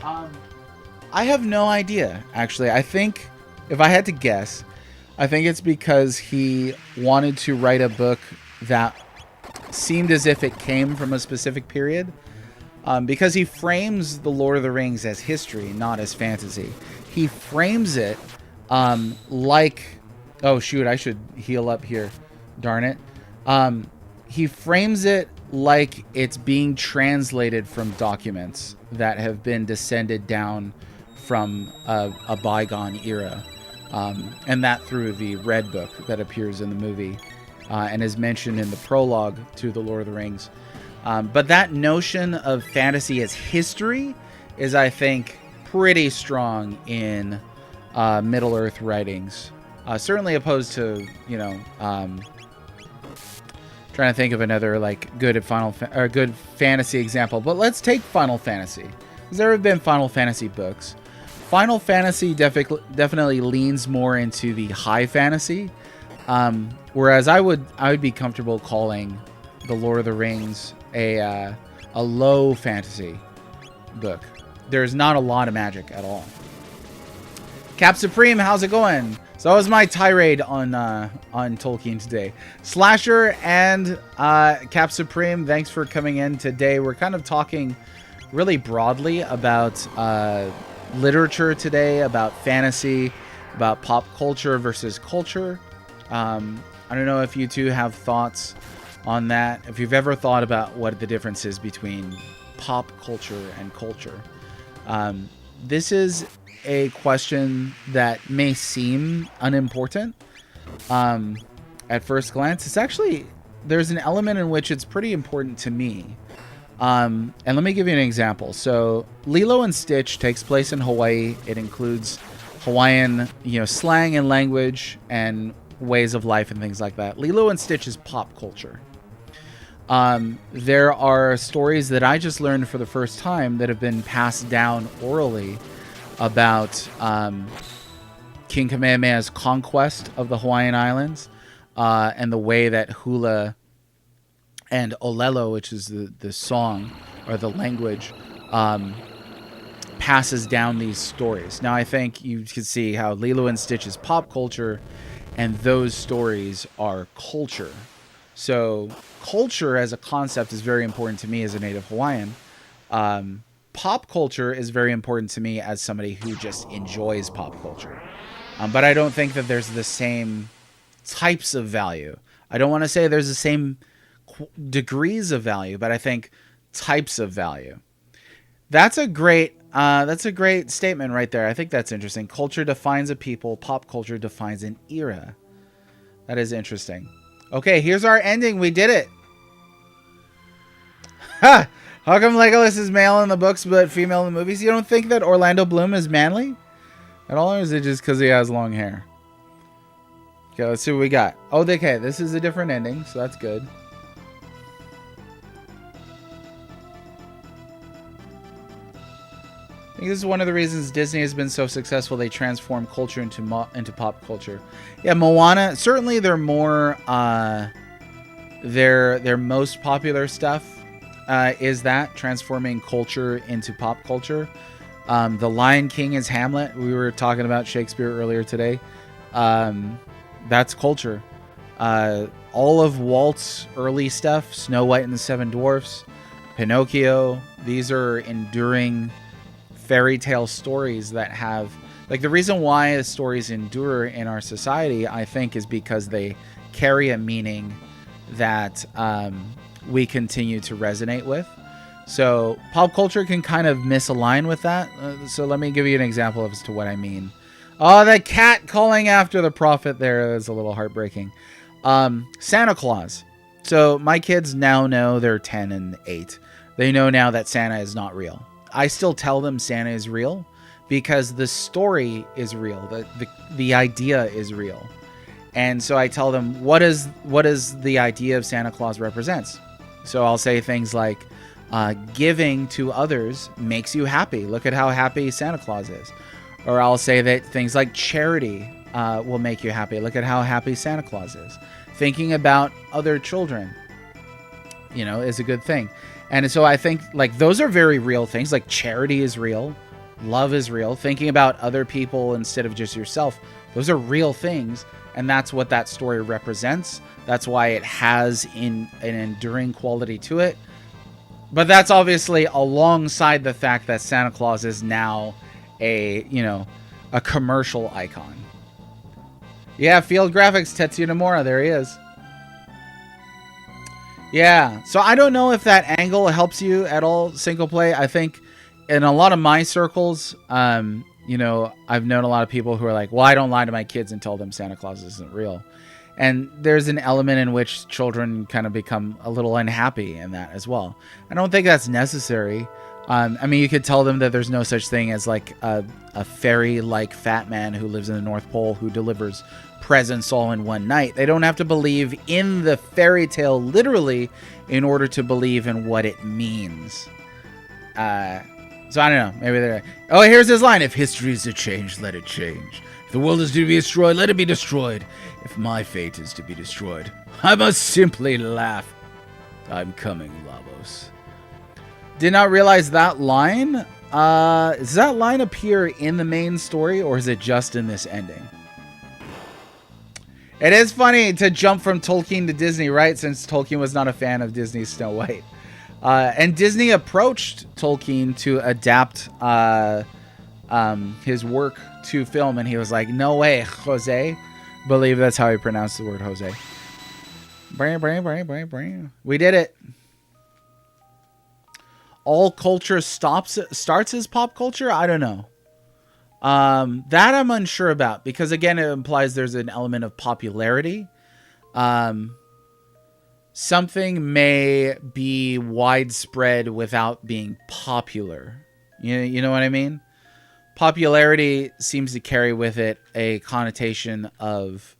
I have no idea, actually. I think, if I had to guess, I think it's because he wanted to write a book that seemed as if it came from a specific period. Because he frames The Lord of the Rings as history, not as fantasy. He frames it like... Oh, shoot, I should heal up here. Darn it. He frames it like it's being translated from documents that have been descended down from a bygone era. And that through the Red Book that appears in the movie and is mentioned in the prologue to The Lord of the Rings. But that notion of fantasy as history is, I think, pretty strong in Middle-earth writings. Certainly opposed to, trying to think of another good fantasy example. But let's take Final Fantasy. Because there have been Final Fantasy books. Final Fantasy definitely leans more into the high fantasy, whereas I would be comfortable calling The Lord of the Rings a low fantasy book. There's not a lot of magic at all. Cap Supreme, how's it going? So that was my tirade on Tolkien today. Slasher and Cap Supreme, thanks for coming in today. We're kind of talking really broadly about literature today, about fantasy, about pop culture versus culture. I don't know if you two have thoughts on that. If you've ever thought about what the difference is between pop culture and culture. This is a question that may seem unimportant at first glance. It's actually, there's an element in which it's pretty important to me. And let me give you an example. So Lilo and Stitch takes place in Hawaii. It includes Hawaiian, slang and language and ways of life and things like that. Lilo and Stitch is pop culture. There are stories that I just learned for the first time that have been passed down orally about King Kamehameha's conquest of the Hawaiian Islands, and the way that hula and olelo, which is the song or the language, passes down these stories. Now, I think you can see how Lilo and Stitch is pop culture, and those stories are culture. So culture as a concept is very important to me as a native Hawaiian. Pop culture is very important to me as somebody who just enjoys pop culture. But I don't think that there's the same types of value. I don't want to say there's the same degrees of value, but I think types of value. That's a great statement right there. I think that's interesting. Culture defines a people. Pop culture defines an era. That is interesting. Okay, here's our ending. We did it. Ha! How come Legolas is male in the books but female in the movies? You don't think that Orlando Bloom is manly at all, or is it just because he has long hair? Okay, let's see what we got. Oh, okay, this is a different ending, so that's good. I think this is one of the reasons Disney has been so successful. They transform culture into pop culture. Yeah, Moana, certainly their more their most popular stuff is that transforming culture into pop culture. The Lion King is Hamlet. We were talking about Shakespeare earlier today. That's culture. All of Walt's early stuff, Snow White and the Seven Dwarfs, Pinocchio, these are enduring fairy tale stories that have, like, the reason why the stories endure in our society, I think, is because they carry a meaning that we continue to resonate with. So pop culture can kind of misalign with that. So let me give you an example as to what I mean. Oh, the cat calling after the prophet there is a little heartbreaking. Santa Claus. So my kids now know, they're 10 and 8. They know now that Santa is not real. I still tell them Santa is real because the story is real. The idea is real. And so I tell them, what is the idea of Santa Claus represents? So I'll say things like, giving to others makes you happy. Look at how happy Santa Claus is. Or I'll say that things like charity will make you happy. Look at how happy Santa Claus is. Thinking about other children, is a good thing. And so I think, like, those are very real things. Like, charity is real. Love is real. Thinking about other people instead of just yourself. Those are real things. And that's what that story represents. That's why it has an enduring quality to it. But that's obviously alongside the fact that Santa Claus is now a commercial icon. Yeah, Field Graphics, Tetsuya Nomura, there he is. Yeah, so I don't know if that angle helps you at all, single play. I think in a lot of my circles, I've known a lot of people who are like, well, I don't lie to my kids and tell them Santa Claus isn't real. And there's an element in which children kind of become a little unhappy in that as well. I don't think that's necessary. You could tell them that there's no such thing as like a fairy-like fat man who lives in the North Pole who delivers presents all in one night. They don't have to believe in the fairy tale literally in order to believe in what it means. So I don't know. Maybe they're... Oh, here's his line. If history is to change, let it change. If the world is to be destroyed, let it be destroyed. If my fate is to be destroyed, I must simply laugh. I'm coming, Lavos. Did not realize that line. Does that line appear in the main story, or is it just in this ending? It is funny to jump from Tolkien to Disney, right? Since Tolkien was not a fan of Disney's Snow White. And Disney approached Tolkien to adapt his work to film, and he was like, no way, Jose. Believe that's how he pronounced the word Jose. We did it. All culture starts as pop culture? I don't know. That I'm unsure about because again, it implies there's an element of popularity. Something may be widespread without being popular. You know what I mean? Popularity seems to carry with it a connotation of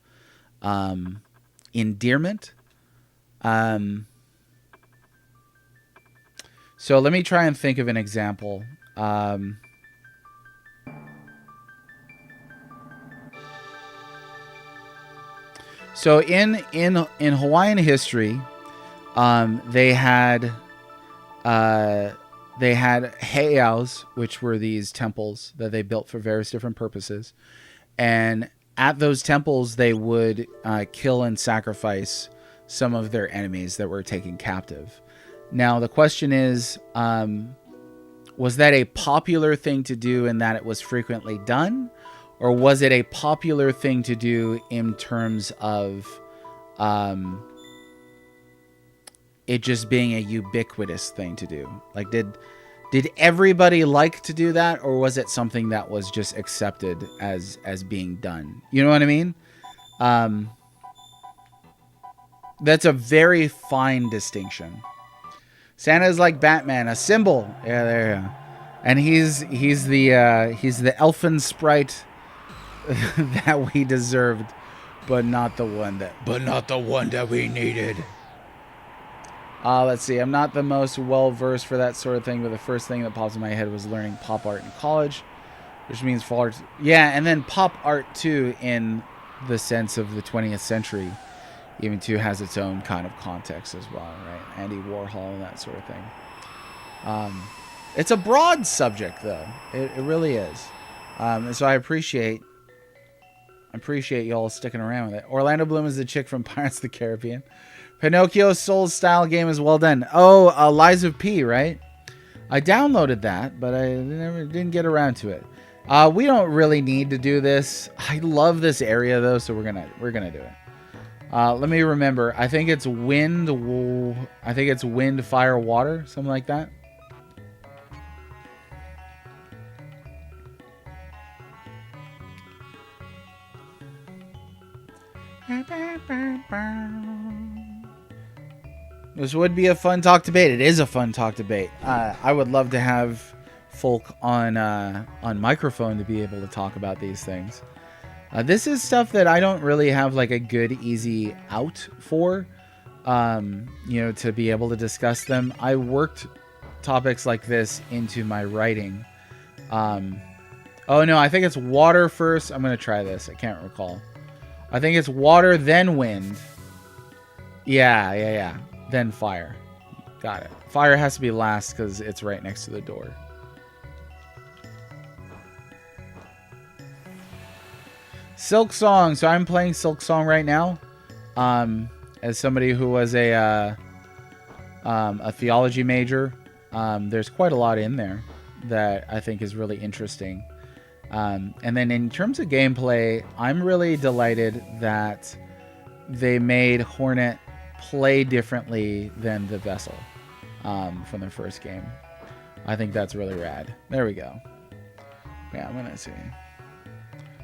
endearment. So let me try and think of an example. So in Hawaiian history, they had heiaus, which were these temples that they built for various different purposes, and at those temples they would kill and sacrifice some of their enemies that were taken captive. Now the question is, was that a popular thing to do in that it was frequently done? Or was it a popular thing to do in terms of it just being a ubiquitous thing to do? Like, did everybody like to do that? Or was it something that was just accepted as being done? You know what I mean? That's a very fine distinction. Santa is like Batman, a symbol. Yeah, there you go. And he's the elfin sprite that we deserved, but not the one that we needed. Let's see. I'm not the most well versed for that sort of thing, but the first thing that pops in my head was learning pop art in college, which means fall art. Yeah, and then pop art too, in the sense of the 20th century, even too has its own kind of context as well, right? Andy Warhol and that sort of thing. It's a broad subject, though. It really is. And so I appreciate y'all sticking around with it. Orlando Bloom is the chick from Pirates of the Caribbean. Pinocchio Souls style game is well done. Oh, Lies of P, right? I downloaded that, but I didn't get around to it. We don't really need to do this. I love this area though, so we're gonna do it. Let me remember. I think it's wind, fire, water, something like that. This would be a fun talk debate. It is a fun talk debate. I would love to have folk on microphone to be able to talk about these things. This is stuff that I don't really have like a good, easy out for, to be able to discuss them. I worked topics like this into my writing. Oh no, I think it's water first. I'm going to try this. I can't recall. I think it's water, then wind. Yeah. Then fire. Got it. Fire has to be last because it's right next to the door. Silk Song. So I'm playing Silk Song right now. As somebody who was a theology major, there's quite a lot in there that I think is really interesting. And then in terms of gameplay, I'm really delighted that they made Hornet play differently than the Vessel from the first game. I think that's really rad. There we go. Yeah, I'm going to see.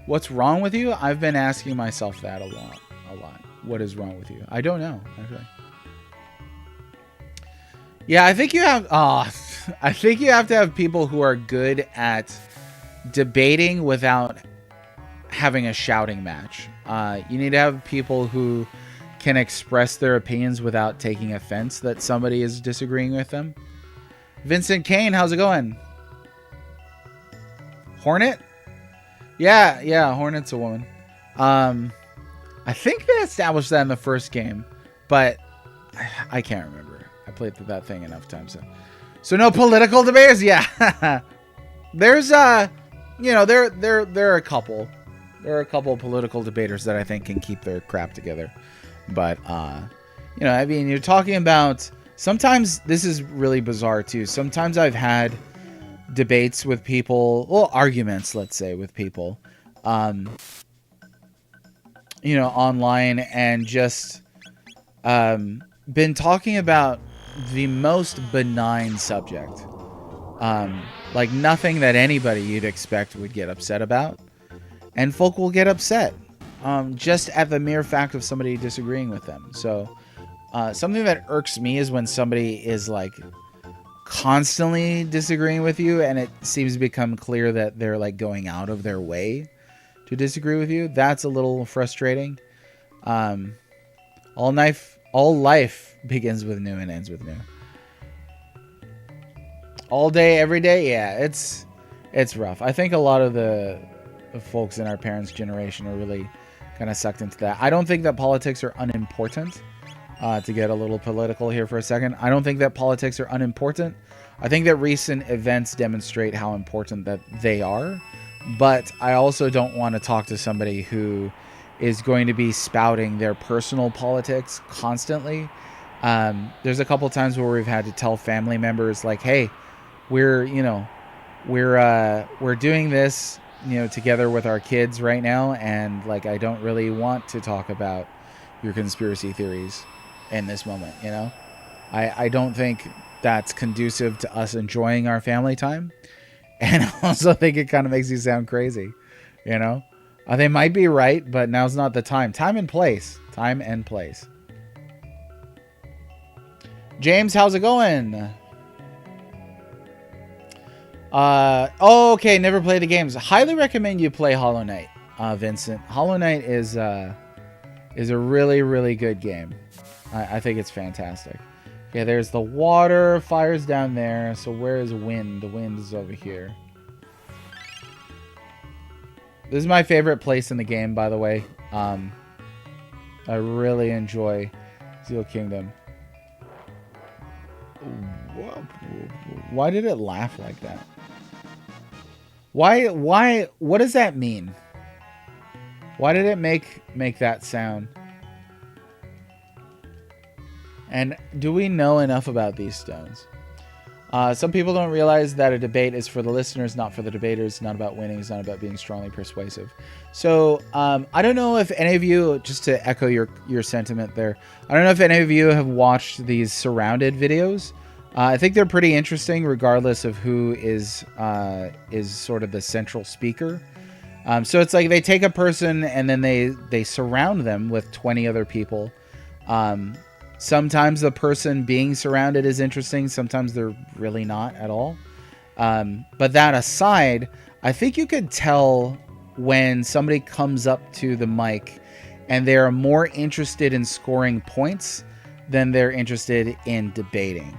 What's wrong with you? I've been asking myself that a lot. What is wrong with you? I don't know, actually. Yeah, I think you have... I think you have to have people who are good at debating without having a shouting match. You need to have people who can express their opinions without taking offense that somebody is disagreeing with them. Vincent Kane, how's it going? Hornet? Yeah, Hornet's a woman. I think they established that in the first game, but I can't remember. I played through that thing enough times. So no political debaters? Yeah. There's there are a couple. There are a couple of political debaters that I think can keep their crap together. But I mean, you're talking about, sometimes this is really bizarre too. Sometimes I've had debates with people, well, arguments, let's say, with people, online, and just been talking about the most benign subject. Like nothing that anybody you'd expect would get upset about. And folk will get upset just at the mere fact of somebody disagreeing with them. So something that irks me is when somebody is like constantly disagreeing with you and it seems to become clear that they're like going out of their way to disagree with you. That's a little frustrating. All life begins with new and ends with new. All day, every day, yeah, it's rough. I think a lot of the folks in our parents' generation are really kind of sucked into that. I don't think that politics are unimportant. To get a little political here for a second, I don't think that politics are unimportant. I think that recent events demonstrate how important that they are. But I also don't want to talk to somebody who is going to be spouting their personal politics constantly. There's a couple times where we've had to tell family members like, hey, we're doing this, together with our kids right now. And like, I don't really want to talk about your conspiracy theories in this moment. I don't think that's conducive to us enjoying our family time. And I also think it kind of makes you sound crazy, They might be right, but now's not the time. Time and place. Time and place. James, how's it going? Okay, never played the games. Highly recommend you play Hollow Knight, Vincent. Hollow Knight is a really, really good game. I think it's fantastic. Okay, there's the water. Fire's down there. So where is wind? The wind is over here. This is my favorite place in the game, by the way. I really enjoy Steel Kingdom. Why did it laugh like that? Why? What does that mean? Why did it make that sound? And do we know enough about these stones? Some people don't realize that a debate is for the listeners, not for the debaters. Not about winning. It's not about being strongly persuasive. So I don't know if any of you, just to echo your sentiment there, I don't know if any of you have watched these surrounded videos. I think they're pretty interesting, regardless of who is sort of the central speaker. So it's like they take a person and then they surround them with 20 other people. Sometimes the person being surrounded is interesting. Sometimes they're really not at all. But that aside, I think you could tell when somebody comes up to the mic and they're more interested in scoring points than they're interested in debating.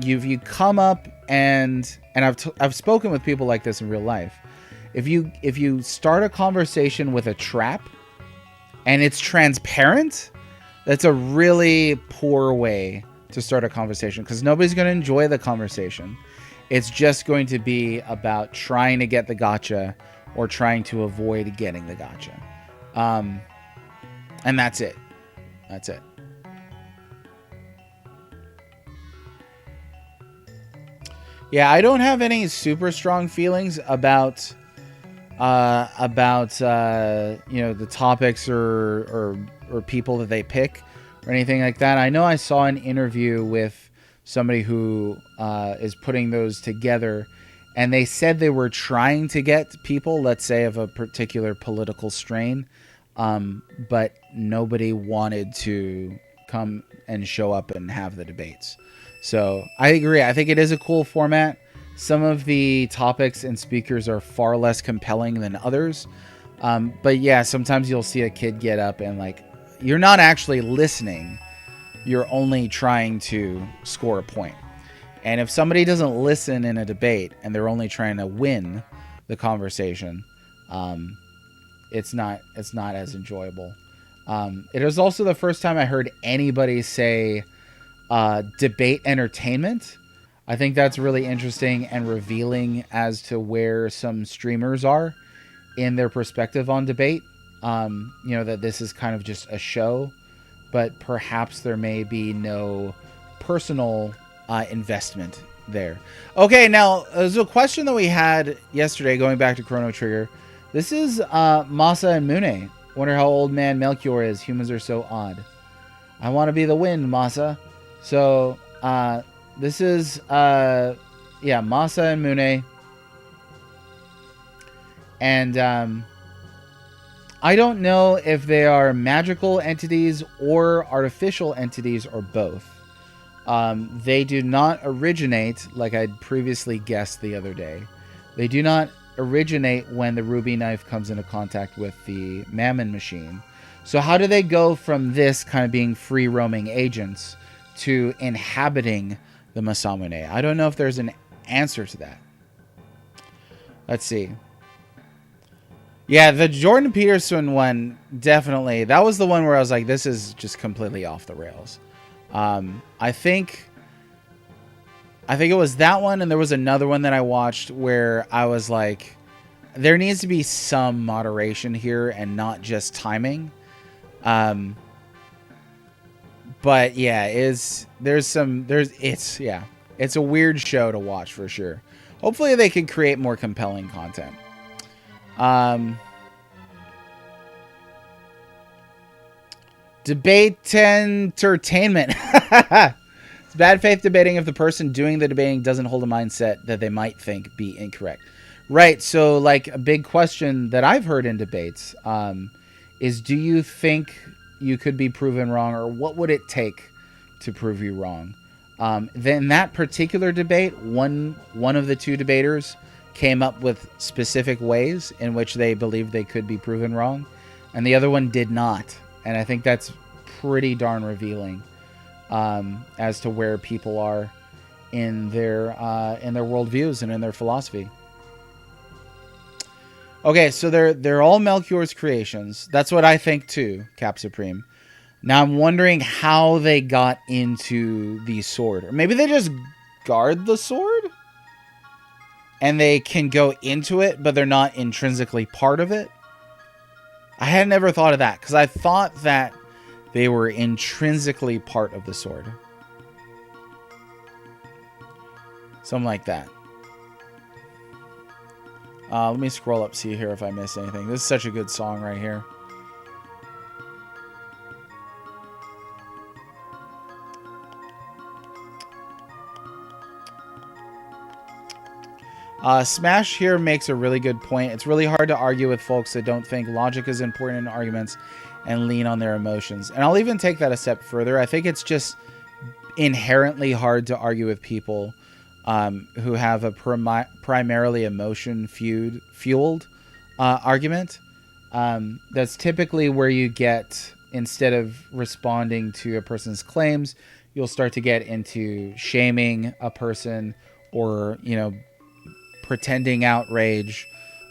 You come up and I've spoken with people like this in real life. If you start a conversation with a trap and it's transparent, that's a really poor way to start a conversation, because nobody's going to enjoy the conversation. It's just going to be about trying to get the gotcha or trying to avoid getting the gotcha. And that's it. That's it. Yeah, I don't have any super strong feelings about the topics or people that they pick or anything like that. I know I saw an interview with somebody who is putting those together, and they said they were trying to get people, let's say, of a particular political strain, but nobody wanted to come and show up and have the debates. So I agree. I think it is a cool format. Some of the topics and speakers are far less compelling than others. But yeah, sometimes you'll see a kid get up and like, you're not actually listening. You're only trying to score a point. And if somebody doesn't listen in a debate and they're only trying to win the conversation, it's not as enjoyable. It was also the first time I heard anybody say debate entertainment. I think that's really interesting and revealing as to where some streamers are in their perspective on debate. That this is kind of just a show, but perhaps there may be no personal investment there. Okay, now there's a question that we had yesterday going back to Chrono Trigger. This is Masa and Mune. Wonder how old man Melchior is. Humans are so odd. I want to be the wind, Masa. So this is Yeah, Masa and Mune. And I don't know if they are magical entities or artificial entities or both. They do not originate, like I'd previously guessed the other day. They do not originate when the ruby knife comes into contact with the mammon machine. So how do they go from this kind of being free roaming agents to inhabiting the Masamune? I don't know if there's an answer to that. Let's see. Yeah, the Jordan Peterson one, definitely. That was the one where I was like, this is just completely off the rails. I think it was that one, and there was another one that I watched where I was like, there needs to be some moderation here and not just timing. But yeah, it's a weird show to watch for sure. Hopefully they can create more compelling content. Debate entertainment. It's bad faith debating if the person doing the debating doesn't hold a mindset that they might think be incorrect. Right. So, like, a big question that I've heard in debates is, do you think you could be proven wrong, or what would it take to prove you wrong? Then that particular debate, one of the two debaters came up with specific ways in which they believed they could be proven wrong, and the other one did not. And I think that's pretty darn revealing as to where people are in their worldviews and in their philosophy. Okay, so they're all Melchior's creations. That's what I think too, Cap Supreme. Now I'm wondering how they got into the sword. Or maybe they just guard the sword? And they can go into it, but they're not intrinsically part of it? I had never thought of that, because I thought that they were intrinsically part of the sword. Something like that. Let me scroll up, see here if I miss anything. This is such a good song right here. Smash here makes a really good point. It's really hard to argue with folks that don't think logic is important in arguments and lean on their emotions. And I'll even take that a step further. I think it's just inherently hard to argue with people who have a primarily emotion-fueled argument. That's typically where you get, instead of responding to a person's claims, you'll start to get into shaming a person, or, pretending outrage,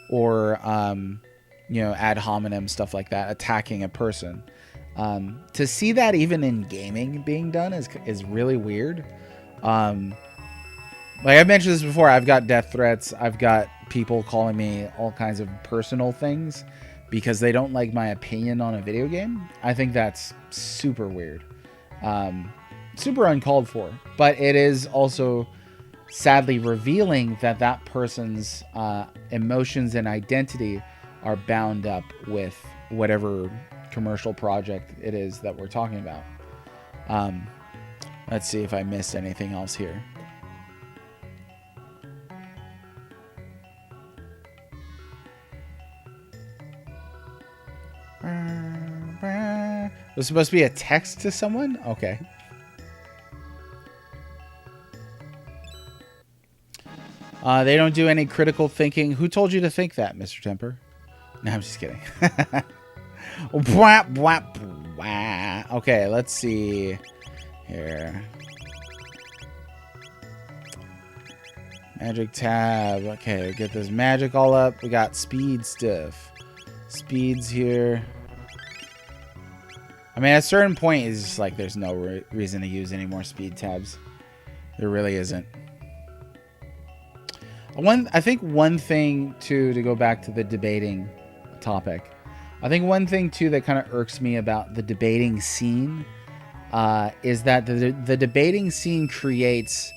or ad hominem, stuff like that, attacking a person. To see that even in gaming being done is really weird. Like I've mentioned this before, I've got death threats. I've got people calling me all kinds of personal things because they don't like my opinion on a video game. I think that's super weird. Super uncalled for. But it is also sadly revealing that that person's emotions and identity are bound up with whatever commercial project it is that we're talking about. Let's see if I missed anything else here. It was supposed to be a text to someone? Okay. They don't do any critical thinking. Who told you to think that, Mr. Temper? No, I'm just kidding. Okay, let's see here. Magic tab. Okay, get this magic all up. We got speed stuff. Speeds here. I mean, at a certain point, it's just like there's no reason to use any more speed tabs. There really isn't. I think one thing, too, to go back to the debating topic, I think one thing, too, that kind of irks me about the debating scene is that the debating scene creates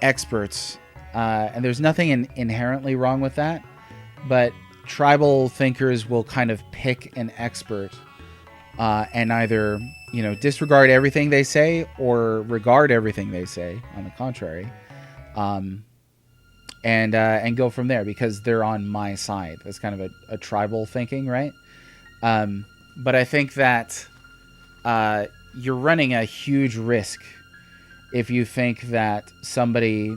experts, and there's nothing inherently wrong with that, but tribal thinkers will kind of pick an expert and either, disregard everything they say or regard everything they say, on the contrary. and go from there because they're on my side. That's kind of a tribal thinking, right? But I think that you're running a huge risk if you think that somebody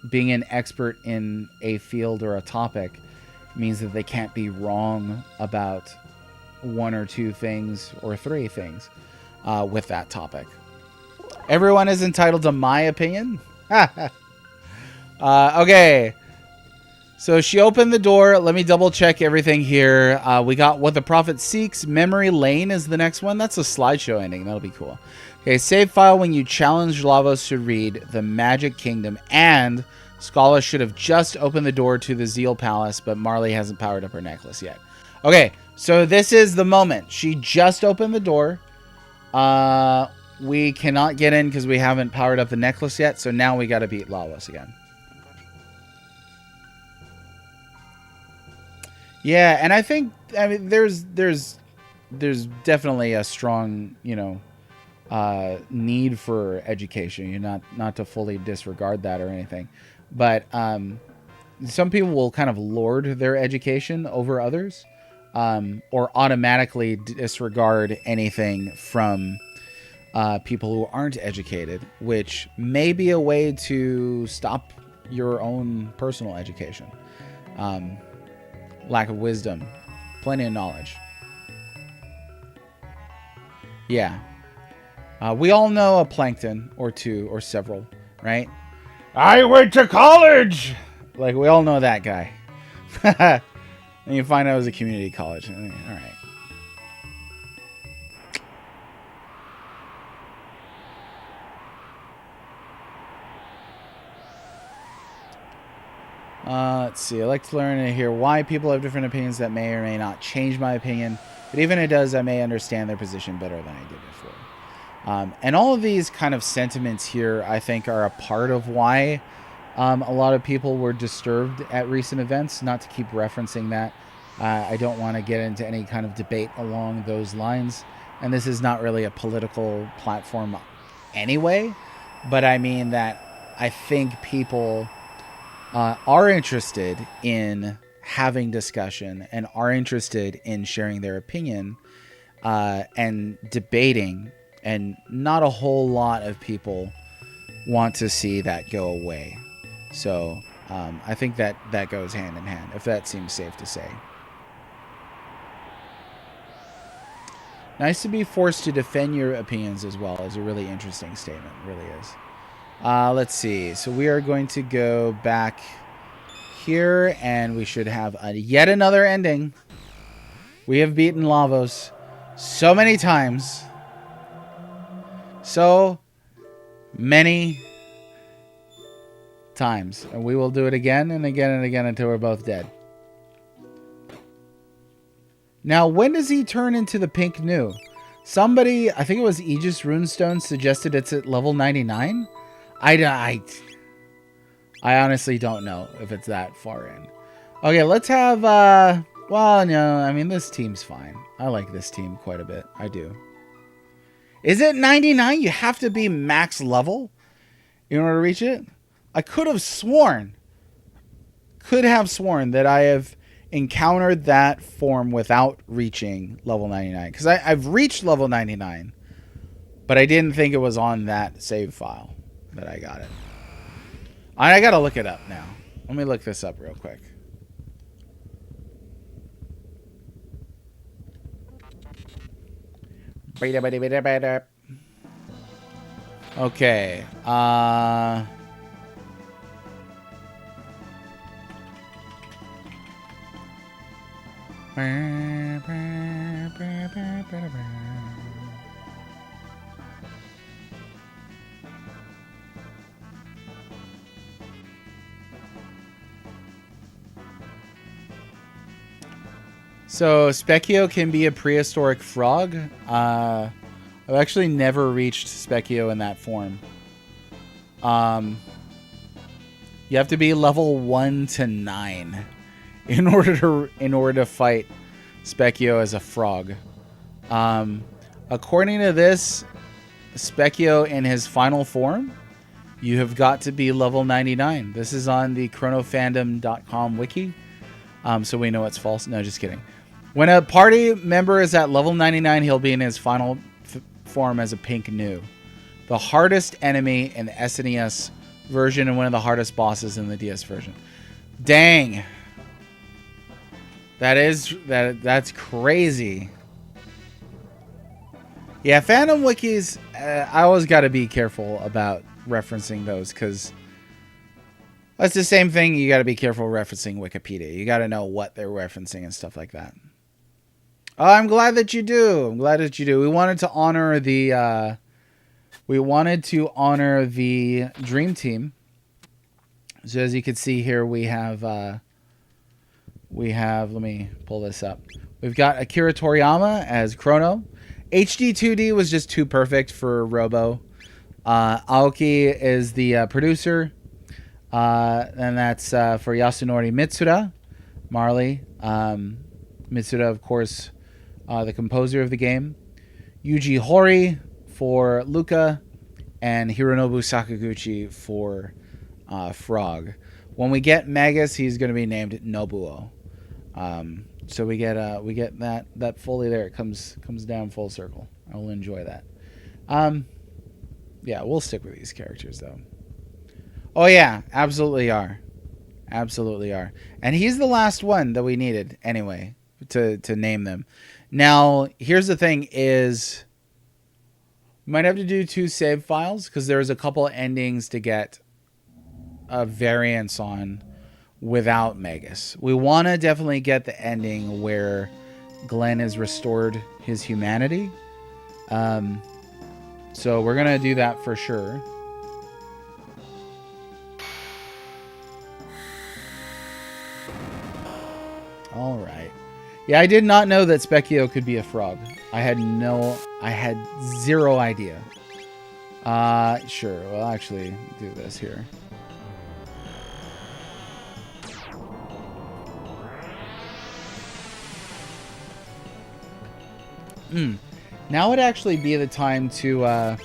being an expert in a field or a topic means that they can't be wrong about one or two things or three things with that topic. Everyone is entitled to my opinion. Okay. So she opened the door. Let me double check everything here. We got What the Prophet Seeks. Memory Lane is the next one. That's a slideshow ending. That'll be cool. Okay, save file when you challenge Lavos to read The Magic Kingdom, and Scala should have just opened the door to the Zeal Palace, but Marley hasn't powered up her necklace yet. Okay, so this is the moment. She just opened the door. We cannot get in because we haven't powered up the necklace yet, so now we got to beat Lavos again. Yeah, and I think there's definitely a strong, need for education. You're not to fully disregard that or anything, but some people will kind of lord their education over others, or automatically disregard anything from people who aren't educated, which may be a way to stop your own personal education. Lack of wisdom, plenty of knowledge. Yeah. We all know a plankton or two or several, right? I went to college! Like, we all know that guy. And you find out it was a community college. All right. Let's see. I like to learn and hear why people have different opinions that may or may not change my opinion. But even if it does, I may understand their position better than I did before. And all of these kind of sentiments here, I think, are a part of why a lot of people were disturbed at recent events. Not to keep referencing that. I don't want to get into any kind of debate along those lines. And this is not really a political platform anyway. But I mean that I think people are interested in having discussion and are interested in sharing their opinion and debating, and not a whole lot of people want to see that go away. So I think that goes hand in hand, if that seems safe to say. Nice to be forced to defend your opinions as well is a really interesting statement. It really is. Let's see. So we are going to go back here, and we should have yet another ending. We have beaten Lavos so many times. So many times. And we will do it again and again and again until we're both dead. Now, when does he turn into the pink new? Somebody, I think it was Aegis Runestone, suggested it's at level 99. I honestly don't know if it's that far in. Okay, let's have, well, no, I mean, this team's fine. I like this team quite a bit. I do. Is it 99? You have to be max level in order to reach it? I could have sworn that I have encountered that form without reaching level 99. Because I've reached level 99, but I didn't think it was on that save file that I got it. I gotta look it up now. Let me look this up real quick. Okay. So Specchio can be a prehistoric frog. I've actually never reached Specchio in that form. You have to be level 1 to 9 in order to fight Specchio as a frog. According to this, Specchio in his final form You have got to be level 99. This is on the chronofandom.com wiki. So we know it's false. No, just kidding. When a party member is at level 99, he'll be in his final form as a pink new. The hardest enemy in the SNES version and one of the hardest bosses in the DS version. Dang. That's crazy. Yeah, fandom wikis, I always got to be careful about referencing those because that's the same thing. You got to be careful referencing Wikipedia. You got to know what they're referencing and stuff like that. Oh, I'm glad that you do. I'm glad that you do. We wanted to honor the Dream Team. So as you can see here, we have let me pull this up. We've got Akira Toriyama as Chrono. HD 2D was just too perfect for Robo. Aoki is the producer. And that's for Yasunori Mitsuda. Marley. Mitsuda, of course, the composer of the game. Yuji Horii for Luca. And Hironobu Sakaguchi for Frog. When we get Magus, he's going to be named Nobuo. So we get that fully there. It comes down full circle. I will enjoy that. Yeah, we'll stick with these characters though. Oh yeah, absolutely are. Absolutely are. And he's the last one that we needed anyway to name them. Now, here's the thing is we might have to do 2 save files because there's a couple endings to get a variance on without Magus. We want to definitely get the ending where Glenn has restored his humanity. So we're going to do that for sure. All right. Yeah, I did not know that Specchio could be a frog. I had zero idea. Sure. We'll actually do this here. Now would actually be the time to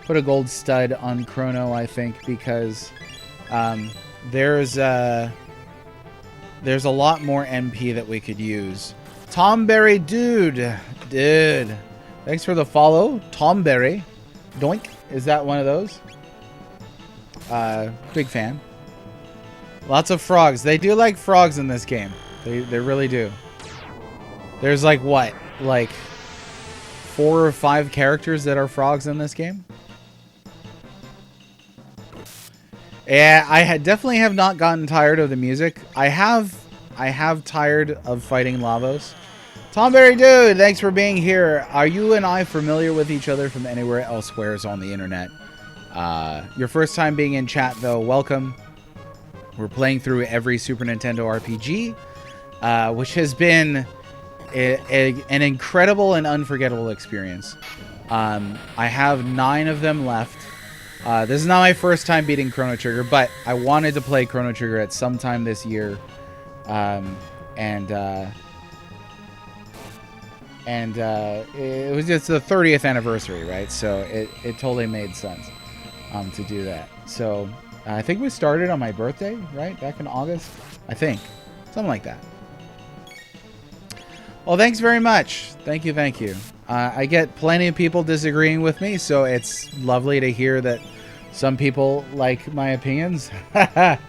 put a gold stud on Chrono, I think, because there's a lot more MP that we could use. Tomberry, dude, thanks for the follow, Tomberry. Doink, is that one of those? Big fan. Lots of frogs. They do like frogs in this game. They really do. There's like what? Like 4 or 5 characters that are frogs in this game. Yeah, I definitely have not gotten tired of the music. I have tired of fighting Lavos. Tomberry dude, thanks for being here. Are you and I familiar with each other from anywhere elsewhere on the internet? Your first time being in chat though, welcome. We're playing through every Super Nintendo RPG, which has been an incredible and unforgettable experience. I have 9 of them left. This is not my first time beating Chrono Trigger, but I wanted to play Chrono Trigger at some time this year. It was just the 30th anniversary, right? So it totally made sense to do that. So I think we started on my birthday, right? Back in August, I think. Something like that. Well, thanks very much. Thank you, thank you. I get plenty of people disagreeing with me, so it's lovely to hear that some people like my opinions. I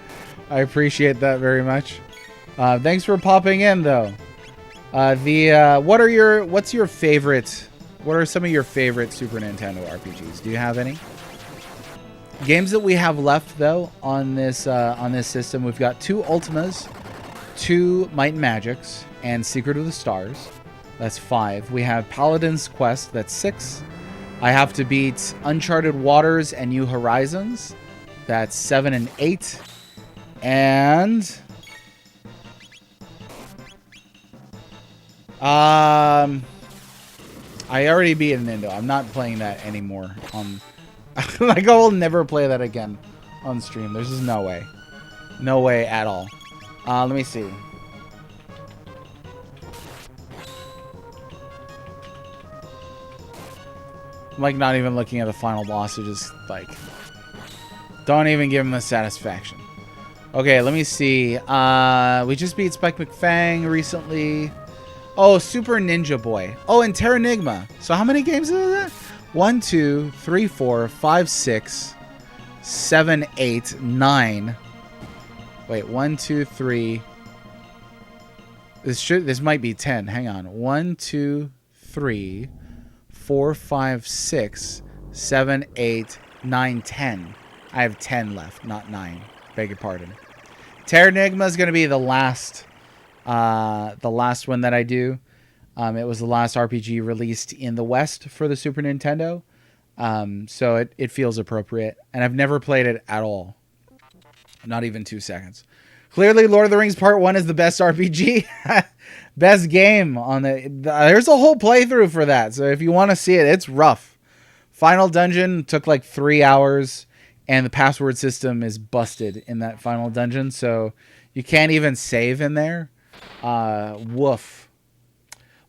appreciate that very much. Thanks for popping in, though. What are some of your favorite Super Nintendo RPGs? Do you have any? Games that we have left, though, on this system, we've got 2 Ultimas, 2 Might and Magics, and Secret of the Stars. That's 5. We have Paladin's Quest. That's 6. I have to beat Uncharted Waters and New Horizons. That's 7 and 8. And I already beat Nintendo. I'm not playing that anymore. Like I will never play that again on stream. There's just no way. No way at all. Let me see. I'm like not even looking at the final boss. It's just like Don't even give him the satisfaction. Okay, let me see. We just beat Spike McFang recently. Oh, Super Ninja Boy. Oh, and Terranigma. So how many games is that? 1, 2, 3, 4, 5, 6, 7, 8, 9. Wait, 1, 2, 3. This might be 10. Hang on. 1, 2, 3, 4, 5, 6, 7, 8, 9, 10. I have 10 left, not 9. Beg your pardon. Terranigma is going to be the last one that I do. It was the last RPG released in the West for the Super Nintendo. So it feels appropriate. And I've never played it at all. Not even 2 seconds. Clearly, Lord of the Rings Part 1 is the best RPG. Best game on there's a whole playthrough for that. So if you want to see it, it's rough. Final dungeon took like 3 hours. And the password system is busted in that final dungeon. So you can't even save in there. Woof.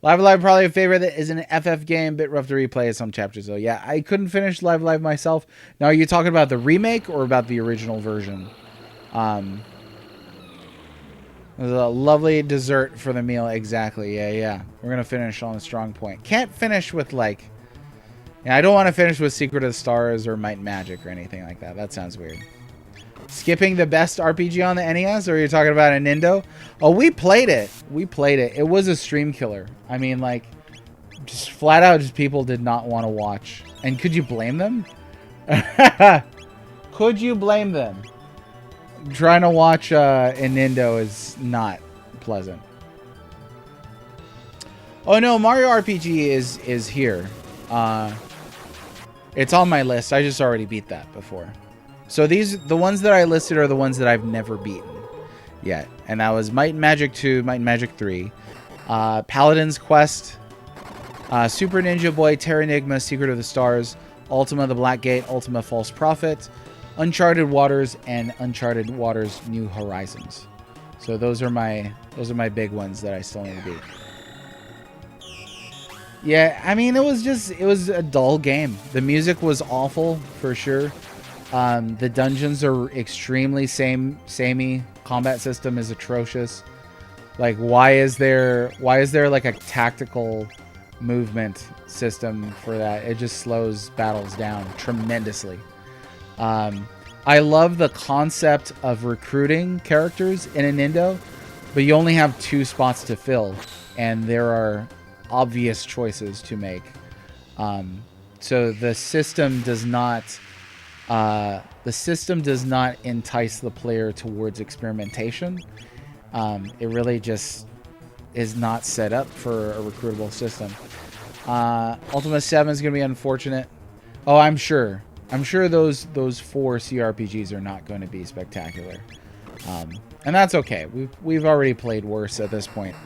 Live Alive probably a favorite that is an FF game. Bit rough to replay some chapters though. Yeah, I couldn't finish Live Alive myself. Now, are you talking about the remake or about the original version? There's a lovely dessert for the meal. Exactly. Yeah. We're going to finish on a strong point. Can't finish with like... Yeah, I don't want to finish with Secret of the Stars or Might and Magic or anything like that. That sounds weird. Skipping the best RPG on the NES? Or are you talking about a Nintendo? Oh, we played it. It was a stream killer. I mean, like, just flat out, just people did not want to watch. And could you blame them? Could you blame them? Trying to watch a Nintendo is not pleasant. Oh no, Mario RPG is here. It's on my list. I just already beat that before. So the ones that I listed are the ones that I've never beaten yet. And that was Might and Magic 2, Might and Magic 3, Paladin's Quest, Super Ninja Boy, Terranigma, Secret of the Stars, Ultima the Black Gate, Ultima False Prophet, Uncharted Waters, and Uncharted Waters New Horizons. So those are my big ones that I still need to beat. Yeah, I mean, it was a dull game. The music was awful, for sure. The dungeons are extremely samey. Combat system is atrocious. Like, why is there like a tactical movement system for that? It just slows battles down tremendously. I love the concept of recruiting characters in a Nintendo, but you only have 2 spots to fill, and there are obvious choices to make. So the system does not entice the player towards experimentation. It really just is not set up for a recruitable system. Ultima 7 is going to be unfortunate. Oh, I'm sure those 4 CRPGs are not going to be spectacular. And that's okay. We've already played worse at this point.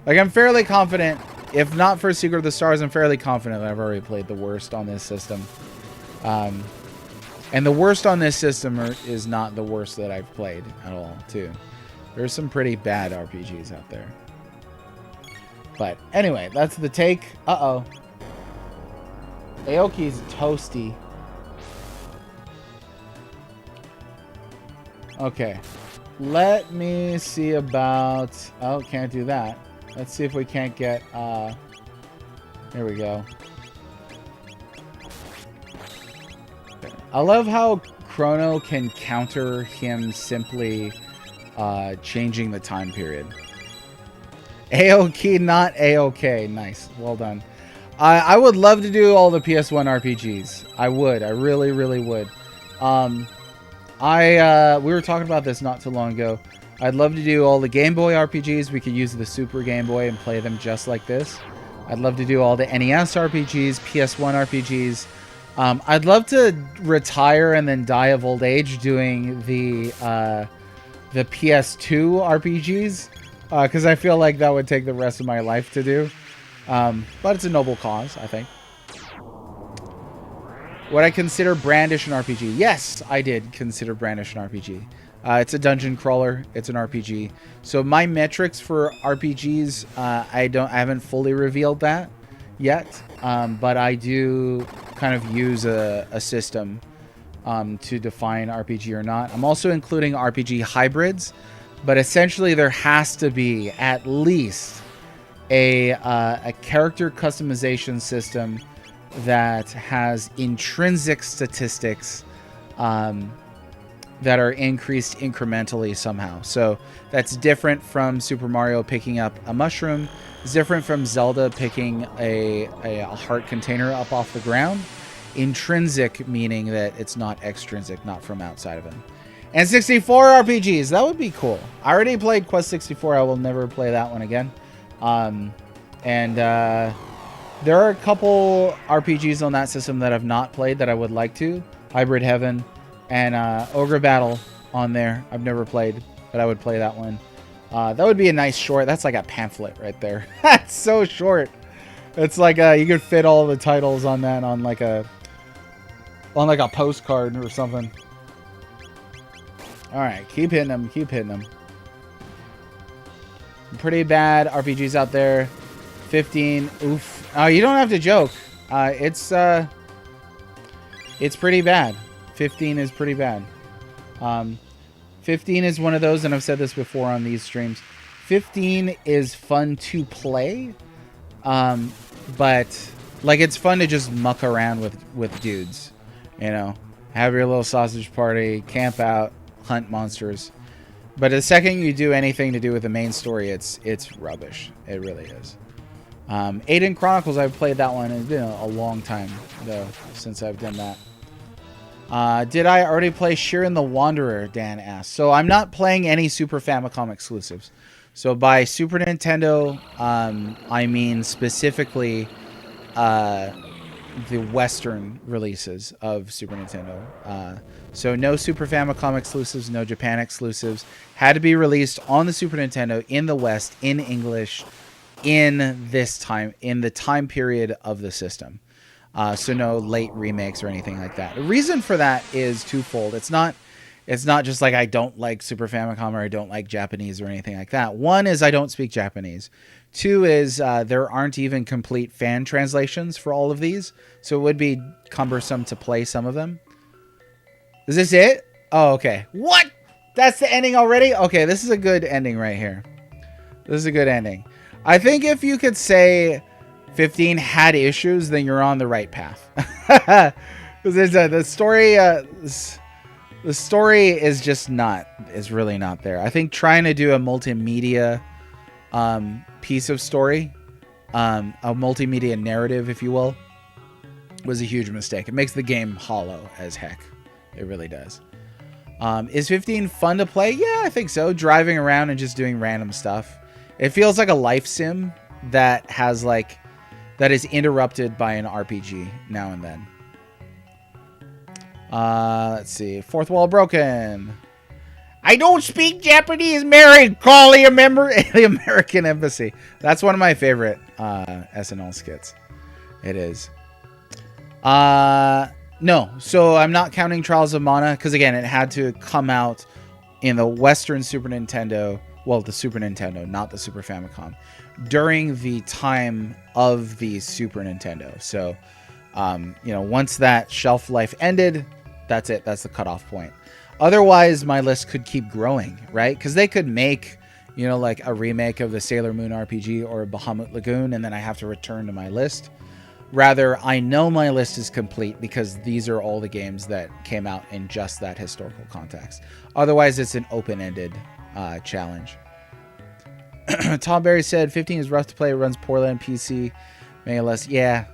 Like, I'm fairly confident, if not for Secret of the Stars, I'm fairly confident that I've already played the worst on this system. And the worst on this system is not the worst that I've played at all, too. There's some pretty bad RPGs out there. But anyway, that's the take. Uh-oh. Aoki's toasty. Okay. Let me see about... Oh, can't do that. Let's see if we can't get... Here we go. I love how Chrono can counter him simply changing the time period. A-OK, not A-OK. Nice. Well done. I would love to do all the PS1 RPGs. I would. I really, really would. We were talking about this not too long ago. I'd love to do all the Game Boy RPGs. We could use the Super Game Boy and play them just like this. I'd love to do all the NES RPGs, PS1 RPGs. I'd love to retire and then die of old age doing the PS2 RPGs, because I feel like that would take the rest of my life to do. But it's a noble cause, I think. Would I consider Brandish an RPG? Yes, I did consider Brandish an RPG. It's a dungeon crawler. It's an RPG. So my metrics for RPGs, I haven't fully revealed that yet. But I do kind of use a system to define RPG or not. I'm also including RPG hybrids, but essentially there has to be at least a character customization system that has intrinsic statistics that are increased incrementally somehow. So that's different from Super Mario picking up a mushroom. It's different from Zelda picking a heart container up off the ground. Intrinsic meaning that it's not extrinsic, not from outside of him. And 64 RPGs, that would be cool. I already played Quest 64. I will never play that one again. There are a couple RPGs on that system that I've not played that I would like to. Hybrid Heaven and Ogre Battle on there. I've never played, but I would play that one. That would be a nice short. That's like a pamphlet right there. That's so short. It's like you could fit all the titles on that on like a postcard or something. All right, keep hitting them. Keep hitting them. Pretty bad RPGs out there. 15. Oof. Oh, you don't have to joke. It's pretty bad. 15 is pretty bad. 15 is one of those, and I've said this before on these streams. 15 is fun to play, but like it's fun to just muck around with dudes. You know, have your little sausage party, camp out, hunt monsters. But the second you do anything to do with the main story, it's rubbish. It really is. Aiden Chronicles, I've played that one. It's been a long time, though, since I've done that. Did I already play Shiren the Wanderer, Dan asked. So I'm not playing any Super Famicom exclusives. So by Super Nintendo, I mean specifically the Western releases of Super Nintendo. So no Super Famicom exclusives, no Japan exclusives. Had to be released on the Super Nintendo in the West, in English, in this time, in the time period of the system. So no late remakes or anything like that. The reason for that is twofold. It's not just like I don't like Super Famicom or I don't like Japanese or anything like that. One is I don't speak Japanese. Two is there aren't even complete fan translations for all of these. So it would be cumbersome to play some of them. Is this it? Oh, okay. What? That's the ending already? Okay, this is a good ending right here. This is a good ending. I think if you could say 15 had issues, then you're on the right path. Because the story is just is really not there. I think trying to do a multimedia piece of story, a multimedia narrative, if you will, was a huge mistake. It makes the game hollow as heck. It really does. Is 15 fun to play? Yeah, I think so. Driving around and just doing random stuff. It feels like a life sim that is interrupted by an RPG now and then. Let's see. Fourth wall broken. I don't speak Japanese, Mary. Call the American Embassy. That's one of my favorite SNL skits. It is. No. So I'm not counting Trials of Mana because, again, it had to come out in the Western Super Nintendo. Well, the Super Nintendo, not the Super Famicom, during the time of the Super Nintendo. So, once that shelf life ended, that's it. That's the cutoff point. Otherwise, my list could keep growing, right? Because they could make, like a remake of the Sailor Moon RPG or Bahamut Lagoon, and then I have to return to my list. Rather, I know my list is complete because these are all the games that came out in just that historical context. Otherwise, it's an open-ended challenge. Tom Berry said 15 is rough to play. It runs poorly on PC. Maybe less. Yeah.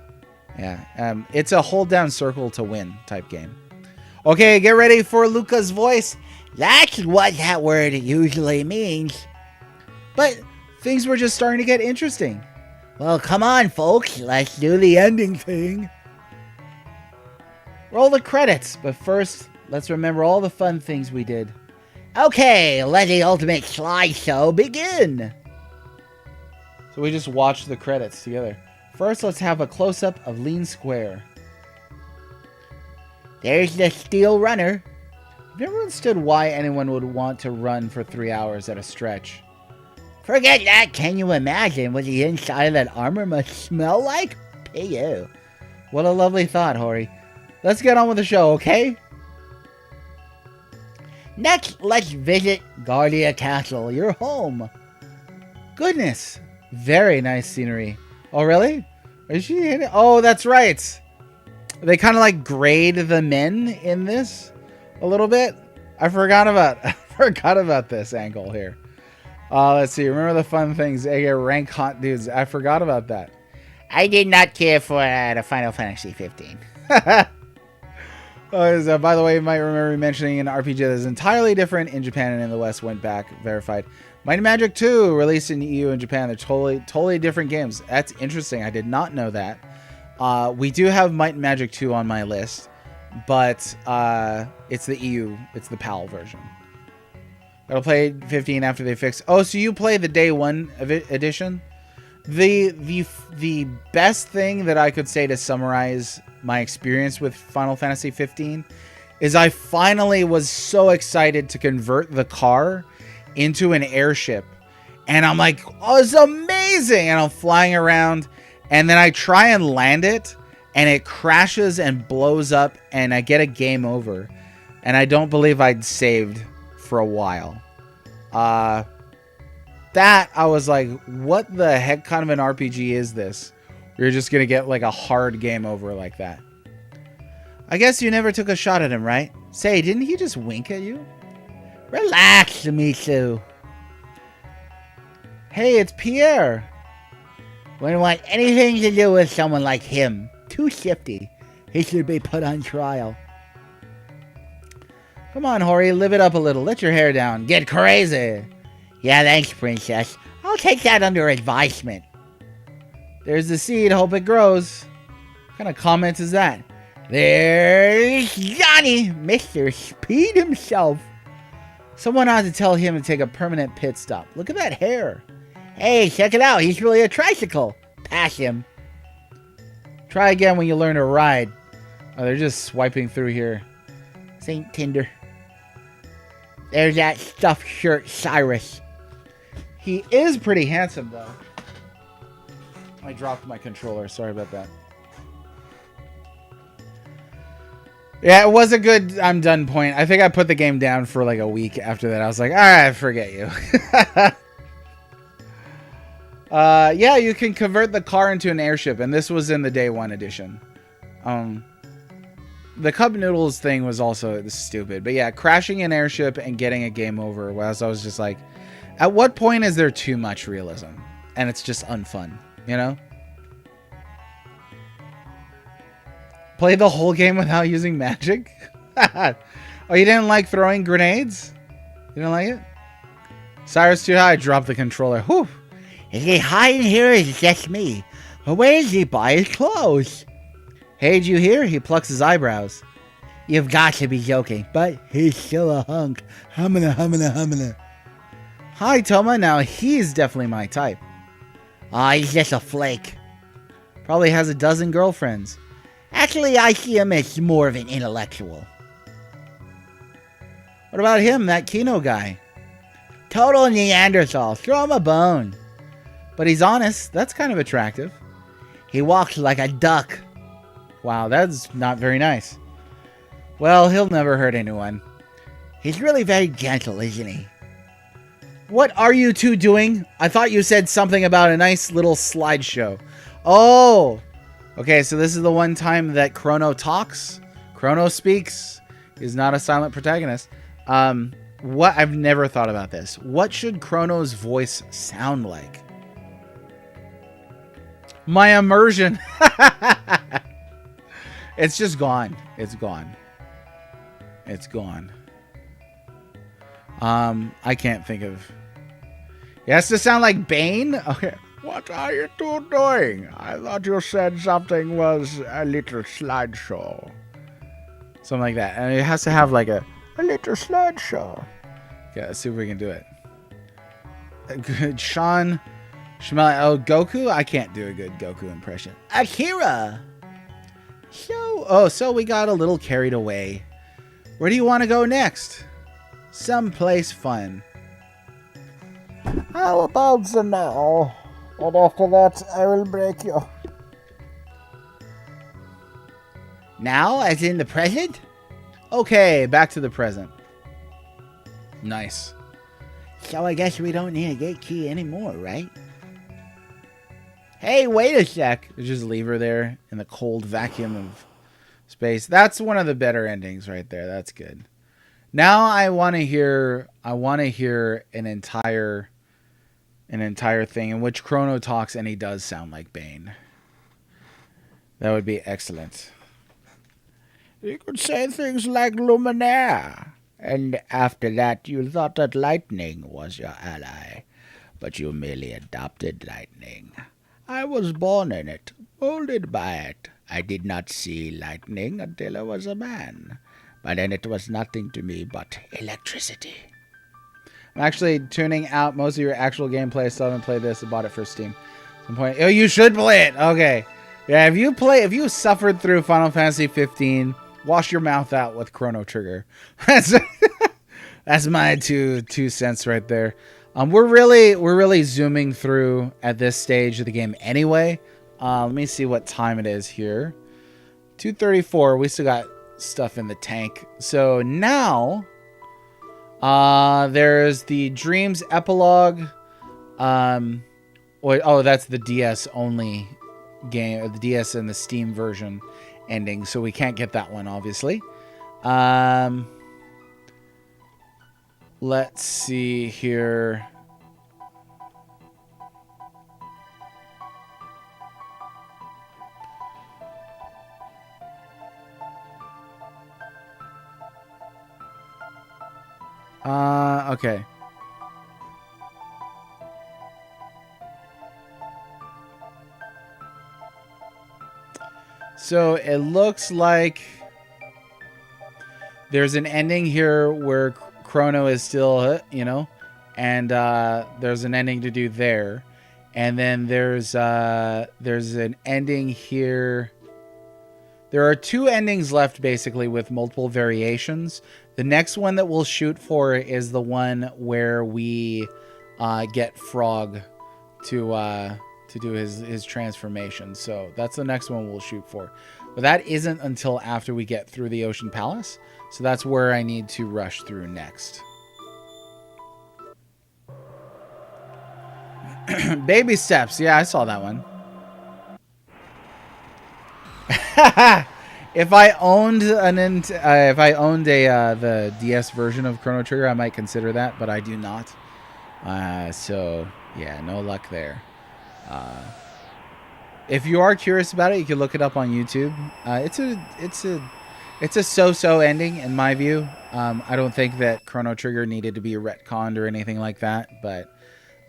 It's a hold down circle to win type game. Okay, get ready for Luca's voice. That's what that word usually means. But things were just starting to get interesting. Well, come on, folks. Let's do the ending thing. Roll the credits. But first, let's remember all the fun things we did. Okay, let the ultimate slideshow begin. So we just watched the credits together. First, let's have a close-up of Lean Square. There's the steel runner. I've never understood why anyone would want to run for 3 hours at a stretch. Forget that. Can you imagine what the inside of that armor must smell like? Ew. What a lovely thought, Hori. Let's get on with the show, okay? Next, let's visit Guardia Castle, your home. Goodness. Very nice scenery. Oh, really? Is she in it? Oh, that's right. They kind of like grade the men in this a little bit. I forgot about this angle here. Let's see. Remember the fun things. They get rank hot dudes. I forgot about that. I did not care for the Final Fantasy 15. By the way, you might remember me mentioning an RPG that is entirely different in Japan and in the West. Went back, verified. Might and Magic 2 released in EU and Japan. They're totally different games. That's interesting. I did not know that. We do have Might and Magic 2 on my list, but it's the EU. It's the PAL version. I'll play 15 after they fix. Oh, so you play the day one edition? The best thing that I could say to summarize my experience with Final Fantasy 15 is I finally was so excited to convert the car into an airship, and I'm like, oh, it's amazing, and I'm flying around, and then I try and land it, and it crashes and blows up, and I get a game over, and I don't believe I'd saved for a while. That I was like, what the heck kind of an RPG is this? You're just gonna get like a hard game over like that. I guess you never took a shot at him, right? Say, didn't he just wink at you? Relax, Mitsu. Hey, it's Pierre. Wouldn't want anything to do with someone like him. Too shifty. He should be put on trial. Come on, Hori, live it up a little. Let your hair down. Get crazy. Yeah, thanks, Princess. I'll take that under advisement. There's the seed. Hope it grows. What kind of comment is that? There's Johnny, Mr. Speed himself. Someone ought to tell him to take a permanent pit stop. Look at that hair. Hey, check it out. He's really a tricycle. Pass him. Try again when you learn to ride. Oh, they're just swiping through here. Saint Tinder. There's that stuffed shirt, Cyrus. He is pretty handsome, though. I dropped my controller. Sorry about that. Yeah, it was a good I'm done point. I think I put the game down for like a week after that. I was like, all right, forget you. Yeah, you can convert the car into an airship, and this was in the day one edition. The Cup Noodles thing was also stupid. But yeah, crashing an airship and getting a game over was, I was just like, at what point is there too much realism? And it's just unfun, you know? Play the whole game without using magic? Oh, you didn't like throwing grenades? You didn't like it? Cyrus too high, drop the controller. Whew. Is he high in here or is it just me? Or where does he buy his clothes? Hey, did you hear? He plucks his eyebrows. You've got to be joking, but he's still a hunk. Humana, humana, humana. Hi, Toma. Now, he's definitely my type. He's just a flake. Probably has a dozen girlfriends. Actually, I see him as more of an intellectual. What about him, that Kino guy? Total Neanderthal. Throw him a bone. But he's honest. That's kind of attractive. He walks like a duck. Wow, that's not very nice. Well, he'll never hurt anyone. He's really very gentle, isn't he? What are you two doing? I thought you said something about a nice little slideshow. Oh! Okay, so this is the one time that Chrono talks. Chrono speaks. He's not a silent protagonist. I've never thought about this. What should Chrono's voice sound like? My immersion. It's just gone. It's gone. It's gone. I can't think of... It has to sound like Bane? Okay. What are you two doing? I thought you said something was a little slideshow. Something like that. And it has to have like a little slideshow. Okay, let's see if we can do it. Good. Shmel, oh, Goku? I can't do a good Goku impression. Akira! So we got a little carried away. Where do you want to go next? Someplace fun. How about the now? And after that, I will break you. Now, as in the present? Okay, back to the present. Nice. So I guess we don't need a gate key anymore, right? Hey, wait a sec. Just leave her there in the cold vacuum of space. That's one of the better endings right there. That's good. Now I want to hear an entire thing in which Chrono talks and he does sound like Bane. That would be excellent. You could say things like Luminaire. And after that, you thought that lightning was your ally. But you merely adopted lightning. I was born in it, molded by it. I did not see lightning until I was a man. But then it was nothing to me but electricity. I'm actually tuning out most of your actual gameplay. I still haven't played this. I bought it for Steam. Some point. Oh, you should play it. Okay. Yeah, if you suffered through Final Fantasy 15, wash your mouth out with Chrono Trigger. That's my two cents right there. We're really zooming through at this stage of the game anyway. Let me see what time it is here. 2:34. We still got stuff in the tank. So now there's the Dreams epilogue. That's the DS only game, or the DS and the Steam version ending, so we can't get that one obviously. Let's see here. Okay. So it looks like there's an ending here where Chrono is still, and there's an ending to do there. And then there's an ending here. There are two endings left, basically, with multiple variations. The next one that we'll shoot for is the one where we get Frog to do his transformation. So that's the next one we'll shoot for. But that isn't until after we get through the Ocean Palace. So that's where I need to rush through next. Baby steps. Yeah, I saw that one. If I owned the DS version of Chrono Trigger, I might consider that, but I do not. So yeah, no luck there. If you are curious about it, you can look it up on YouTube. It's a so-so ending in my view. I don't think that Chrono Trigger needed to be retconned or anything like that, but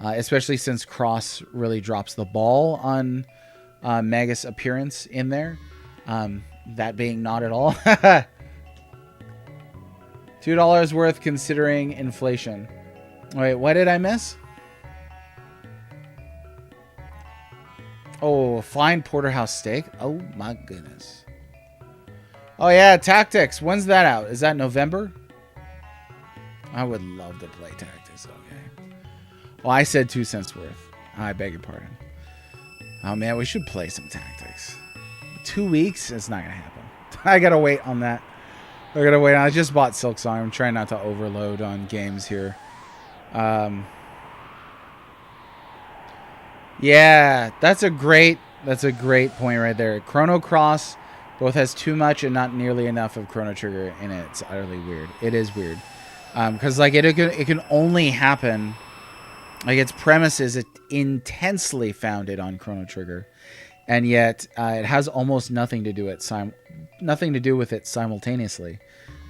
especially since Cross really drops the ball on Magus' appearance in there. That being not at all. $2 worth considering inflation. Wait, what did I miss? Oh, fine porterhouse steak. Oh my goodness. Oh yeah, Tactics. When's that out? Is that November? I would love to play Tactics. Okay. Well, I said 2 cents worth. I beg your pardon. Oh man, we should play some Tactics. 2 weeks? It's not gonna happen. I gotta wait on that. I just bought Silksong. I'm trying not to overload on games here. Yeah, that's a great point right there. Chrono Cross both has too much and not nearly enough of Chrono Trigger in it. It's utterly weird. It is weird. Because like it can only happen, like its premise is intensely founded on Chrono Trigger, and yet it has almost nothing to do with it simultaneously,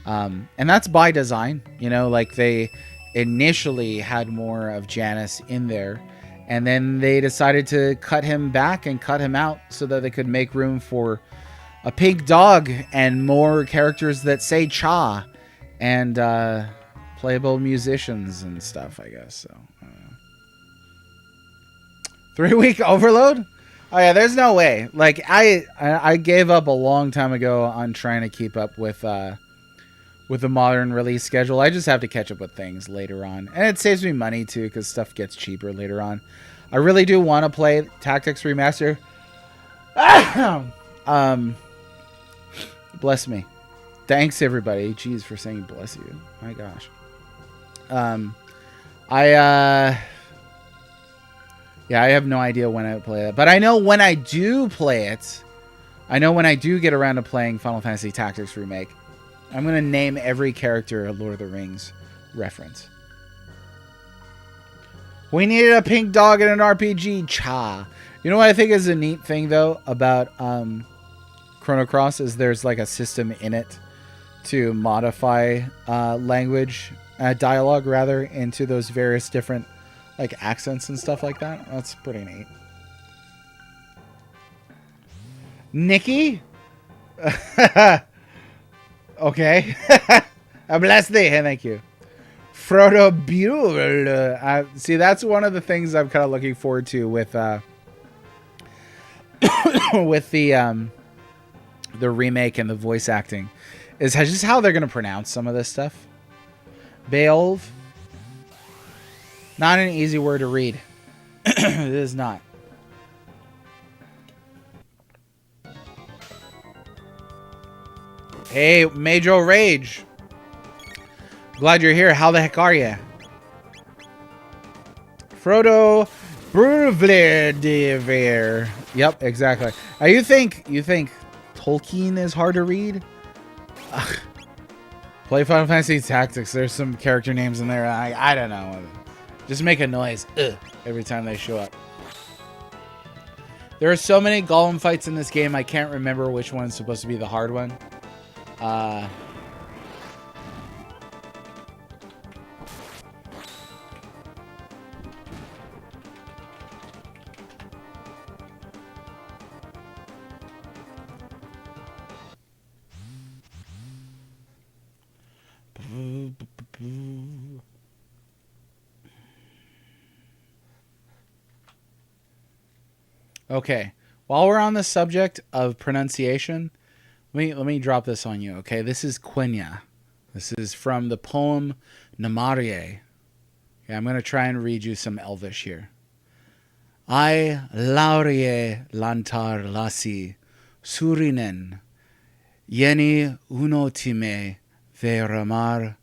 and that's by design. Like they initially had more of Janus in there, and then they decided to cut him back and cut him out so that they could make room for a pink dog and more characters that say cha and playable musicians and stuff, I guess. So 3-week overload? Oh yeah, there's no way. Like I gave up a long time ago on trying to keep up with the modern release schedule. I just have to catch up with things later on, and it saves me money too because stuff gets cheaper later on. I really do want to play Tactics Remaster. Bless me. Thanks everybody. Jeez, for saying bless you. My gosh. I yeah, I have no idea when I would play it, but I know when I do play it. I know when I do get around to playing Final Fantasy Tactics Remake, I'm gonna name every character a Lord of the Rings reference. We needed a pink dog in an RPG. Cha. You know what I think is a neat thing though about Chrono Cross is there's like a system in it to modify language, dialogue rather, into those various different like accents and stuff like that. That's pretty neat. Nikki? Okay. A blessed day. Thank you. Frodo Buell. See, that's one of the things I'm kind of looking forward to with with the remake and the voice acting is just how they're going to pronounce some of this stuff. Beowulf. Not an easy word to read. It is not. Hey, Major Rage. Glad you're here. How the heck are you? Frodo Bruvlidiver. Yep, exactly. You think Tolkien is hard to read? Ugh. Play Final Fantasy Tactics. There's some character names in there. I don't know. Just make a noise every time they show up. There are so many Golem fights in this game. I can't remember which one's supposed to be the hard one. Okay. While we're on the subject of pronunciation, let me drop this on you, okay? This is Quenya. This is from the poem Namarie. Okay, I'm going to try and read you some Elvish here. I laurie lantar lasi surinen yeni unotime veramar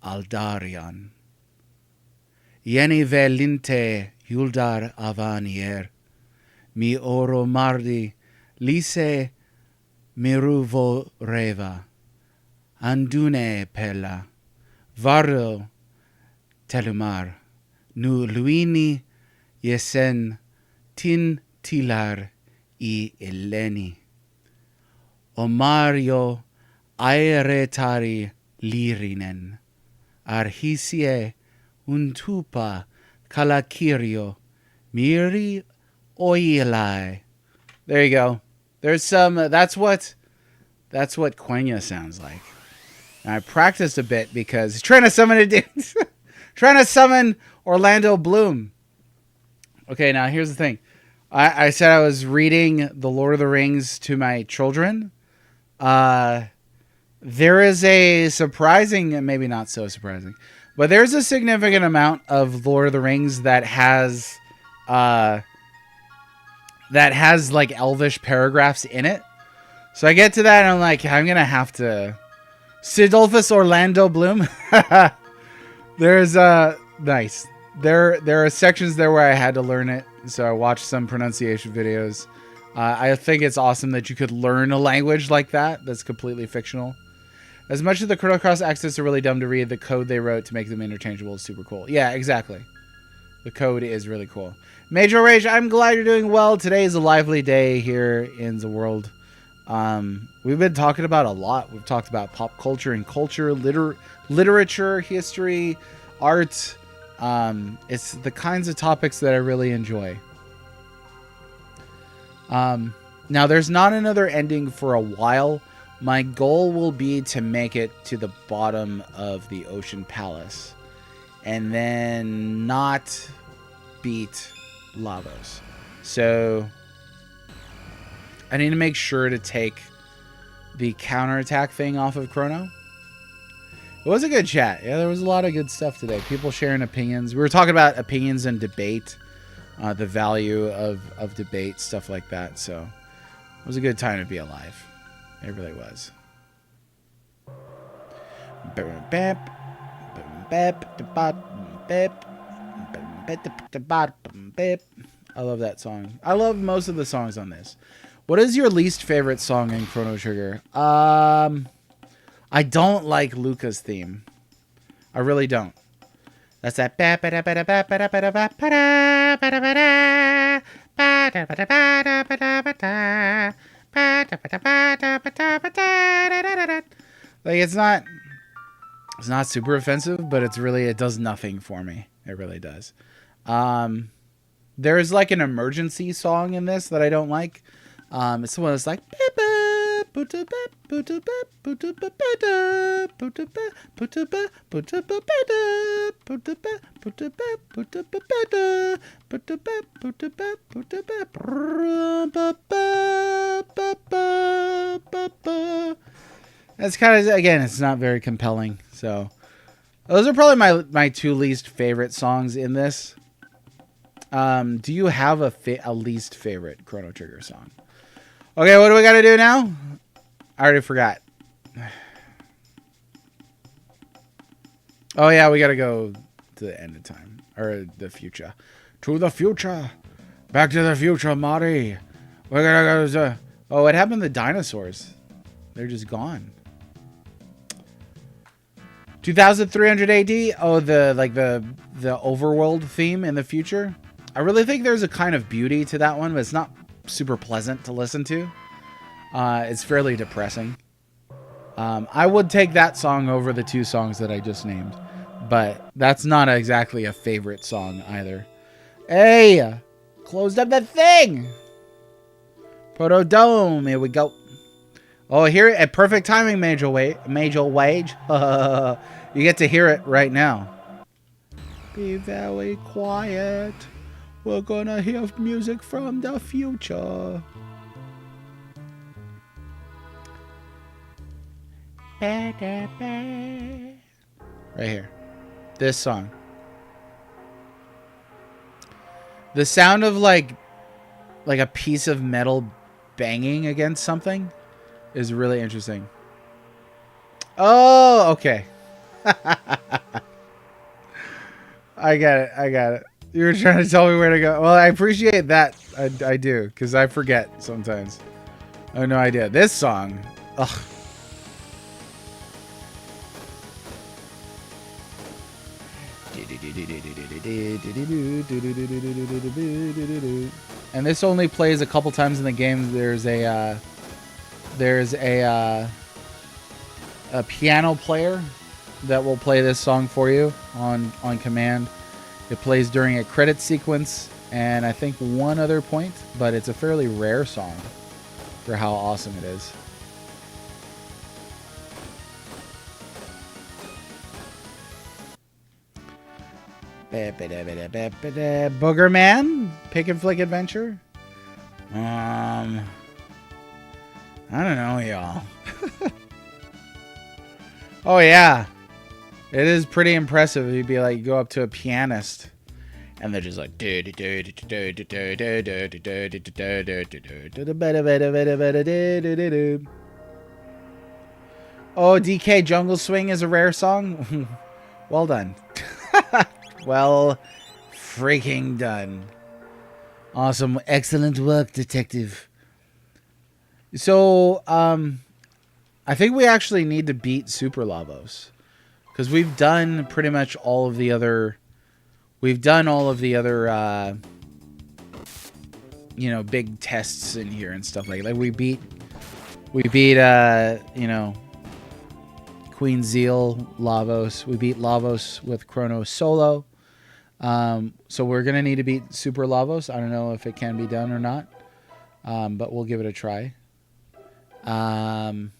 aldarian. Yeni velinte yuldar avanier mi oro mardi lise miruvo reva andune pella vardo telumar nu luini yesen tin tilar I eleni omario aeretari lirinen arhisie untupa kalakirio miri oilai. There you go. There's some. That's what Quenya sounds like. And I practiced a bit because he's trying to summon a dude. Trying to summon Orlando Bloom. Okay, now here's the thing. I said I was reading The Lord of the Rings to my children. There is a surprising, maybe not so surprising, but there's a significant amount of Lord of the Rings that has like Elvish paragraphs in it. So I get to that and I'm like, I'm gonna have to Sidolphus Orlando Bloom. There's nice. There are sections there where I had to learn it, so I watched some pronunciation videos. I think it's awesome that you could learn a language like that that's completely fictional. As much as the Chrono Cross accents are really dumb to read, the code they wrote to make them interchangeable is super cool. Yeah, exactly. The code is really cool. Major Rage, I'm glad you're doing well. Today is a lively day here in the world. We've been talking about a lot. We've talked about pop culture and culture, literature, history, art. It's the kinds of topics that I really enjoy. Now, there's not another ending for a while. My goal will be to make it to the bottom of the Ocean Palace and then not beat Lavos. So I need to make sure to take the counterattack thing off of Chrono. It was a good chat. Yeah, there was a lot of good stuff today. People sharing opinions. We were talking about opinions and debate, the value of debate, stuff like that. So it was a good time to be alive. It really was. I love that song. I love most of the songs on this. What is your least favorite song in Chrono Trigger? I don't like Luca's theme. I really don't. That's that. Like it's not super offensive, but it does nothing for me. It really does. There's like an emergency song in this that I don't like. It's the one that's like that's kind of, again, it's not very compelling. So those are probably my two least favorite songs in this. Do you have a least favorite Chrono Trigger song? Okay, what do we got to do now? I already forgot. Oh yeah, we got to go to the end of time, or the future. To the future. Back to the future, Marty. We're gonna go. Oh, what happened to the dinosaurs? They're just gone. 2300 AD. Oh, the overworld theme in the future. I really think there's a kind of beauty to that one, but it's not super pleasant to listen to. It's fairly depressing. I would take that song over the two songs that I just named, but that's not exactly a favorite song either. Hey, closed up the thing. Proto Dome. Here we go. Oh, here at perfect timing, Major Wage. You get to hear it right now. Be very quiet. We're gonna hear music from the future. Right here. This song. The sound of like a piece of metal banging against something is really interesting. Oh, okay. I got it. You were trying to tell me where to go. Well, I appreciate that. I do, because I forget sometimes. I have no idea. This song. Ugh. And this only plays a couple times in the game. There's a piano player that will play this song for you on command. It plays during a credit sequence and I think one other point, but it's a fairly rare song for how awesome it is. Booger Man, Pick and Flick Adventure. I don't know, y'all. Oh yeah, it is pretty impressive. You'd be like, you go up to a pianist, and they're just like, oh, DK Jungle Swing is a rare song. Well done. Well, freaking done. Awesome. Excellent work, detective. So, I think we actually need to beat Super Lavos. Because we've done pretty much all of the other... We've done all of the other, you know, big tests in here and stuff like that. We beat, you know, Queen Zeal, Lavos. We beat Lavos with Chrono Solo. So we're going to need to beat Super Lavos. I don't know if it can be done or not. But we'll give it a try. I'm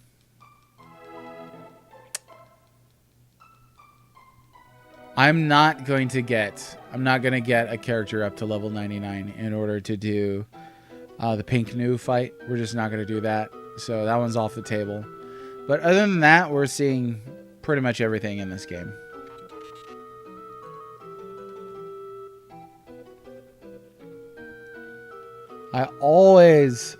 not going to get a character up to level 99 in order to do the Pink New fight. We're just not going to do that. So that one's off the table. But other than that, we're seeing pretty much everything in this game. I always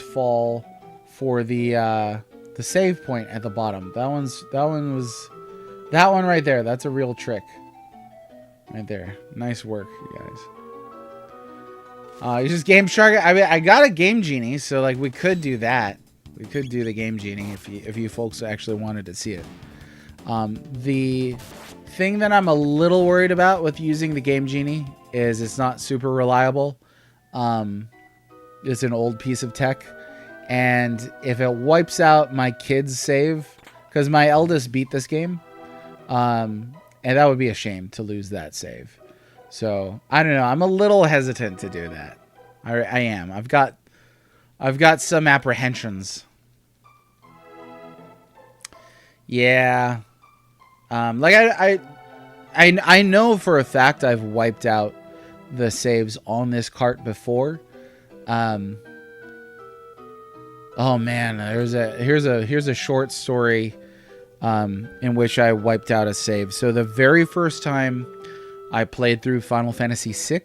fall for the save point at the bottom. That one was That one right there. That's a real trick. Right there. Nice work, you guys. You just Game Shark. I mean, I got a Game Genie, so like we could do that. We could do the Game Genie if you folks actually wanted to see it. The thing that I'm a little worried about with using the Game Genie is it's not super reliable. It's an old piece of tech, and if it wipes out my kids' save, because my eldest beat this game, and that would be a shame to lose that save. So I don't know. I'm a little hesitant to do that. I am. I've got some apprehensions. Yeah. Like I know for a fact I've wiped out the saves on this cart before. Oh man, here's a short story in which I wiped out a save. So the very first time I played through Final Fantasy VI,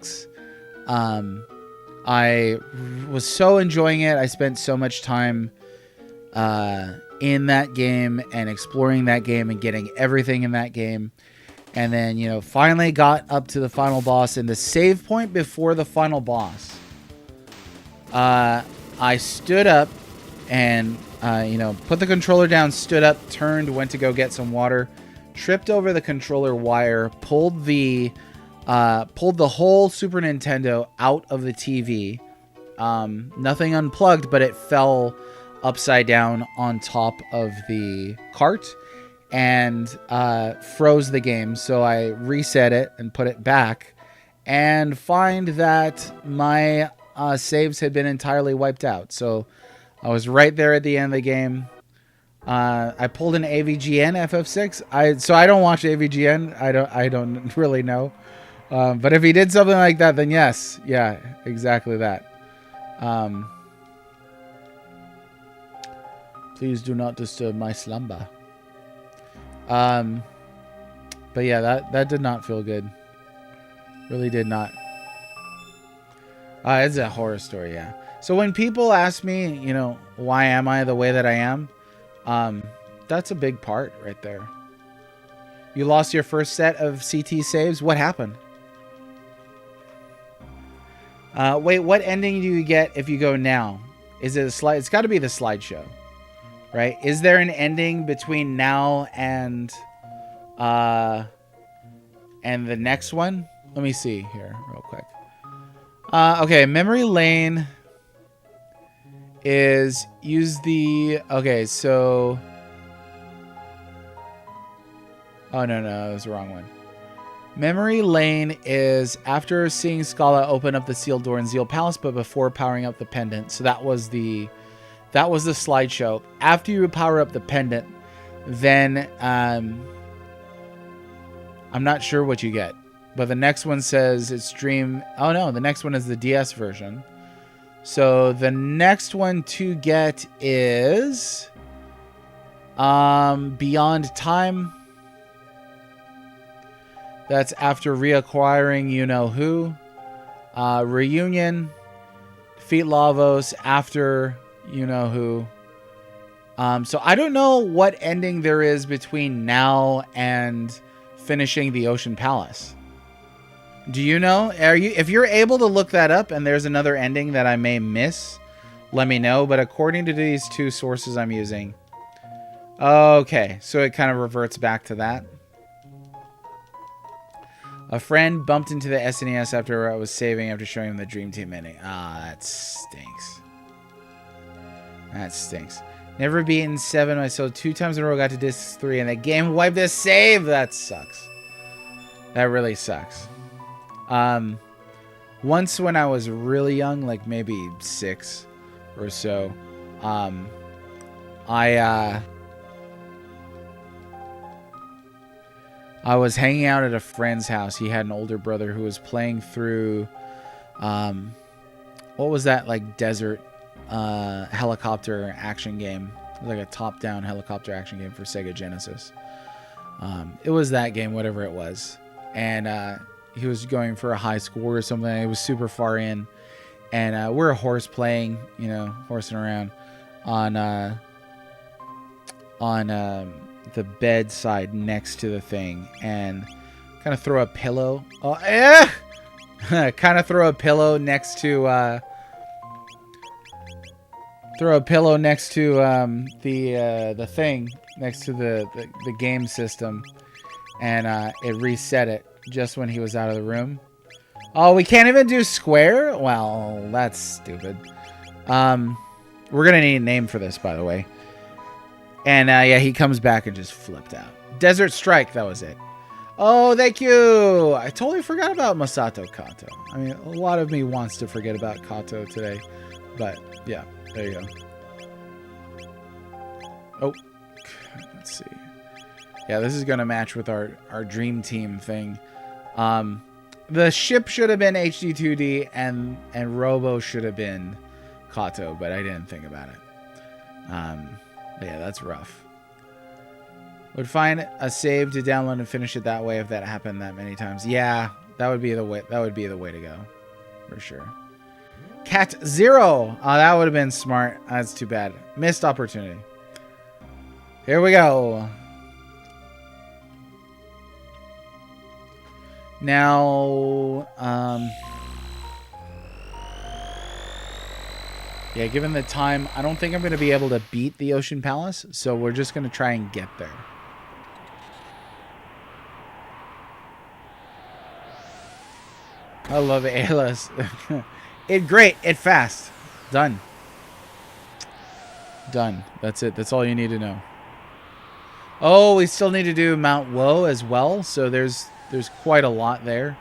I was so enjoying it. I spent so much time in that game and exploring that game and getting everything in that game. And then, you know, finally got up to the final boss, and the save point before the final boss. I stood up and, you know, put the controller down, stood up, turned, went to go get some water, tripped over the controller wire, pulled the whole Super Nintendo out of the TV. Nothing unplugged, but it fell upside down on top of the cart and froze the game. So I reset it and put it back and find that my saves had been entirely wiped out. So I was right there at the end of the game. I pulled an AVGN FF6. So I don't watch AVGN. I don't really know. But if he did something like that, then yes. Yeah, exactly that. Please do not disturb my slumber. But yeah, that did not feel good. Really did not. It's a horror story, yeah. So when people ask me, you know, why am I the way that I am? That's a big part right there. You lost your first set of CT saves. What happened? Wait, what ending do you get if you go now? Is it a slide? It's got to be the slideshow, right? Is there an ending between now and the next one? Let me see here real quick. Okay, memory lane is use the... Okay, so... Oh, no, it was the wrong one. Memory lane is after seeing Scala open up the sealed door in Zeal Palace, but before powering up the pendant. So that was the slideshow. After you power up the pendant, then I'm not sure what you get. But the next one says it's Dream... Oh, no, the next one is the DS version. So the next one to get is... Beyond Time. That's after reacquiring you-know-who. Reunion. Defeat Lavos after you-know-who. So I don't know what ending there is between now and finishing the Ocean Palace. Do you know? If you're able to look that up and there's another ending that I may miss, let me know. But according to these two sources I'm using... Okay, so it kind of reverts back to that. A friend bumped into the SNES after I was saving after showing him the Dream Team ending. That stinks. That stinks. Never beaten 7. I sold 2 times in a row, got to disc 3, and the game wiped the save. That sucks. That really sucks. Once when I was really young, like maybe 6 or so, I was hanging out at a friend's house. He had an older brother who was playing through, what was that, like, desert helicopter action game? It was like a top-down helicopter action game for Sega Genesis. It was that game, whatever it was. And he was going for a high score or something. It was super far in. And we're a horse playing, you know, horsing around on the bedside next to the thing and kind of throw a pillow. Oh, eh! Kind of throw a pillow next to the thing next to the game system, and it reset it just when he was out of the room. Oh, we can't even do square? Well, that's stupid. We're gonna need a name for this, by the way. And yeah, he comes back and just flipped out. Desert Strike, that was it. Oh, thank you. I totally forgot about Masato Kato. I mean, a lot of me wants to forget about Kato today, but yeah, there you go. Oh, let's see. Yeah, this is gonna match with our dream team thing. The ship should have been HD 2D and Robo should have been Kato, but I didn't think about it. Yeah, that's rough. Would find a save to download and finish it that way if that happened that many times. Yeah, that would be the way. That would be the way to go, for sure. Cat Zero. Oh, that would have been smart. That's too bad. Missed opportunity. Here we go. Now, yeah, given the time, I don't think I'm going to be able to beat the Ocean Palace, so we're just going to try and get there. I love Ayla's. It great. It fast. Done. Done. That's it. That's all you need to know. Oh, we still need to do Mount Woe as well, so there's quite a lot there.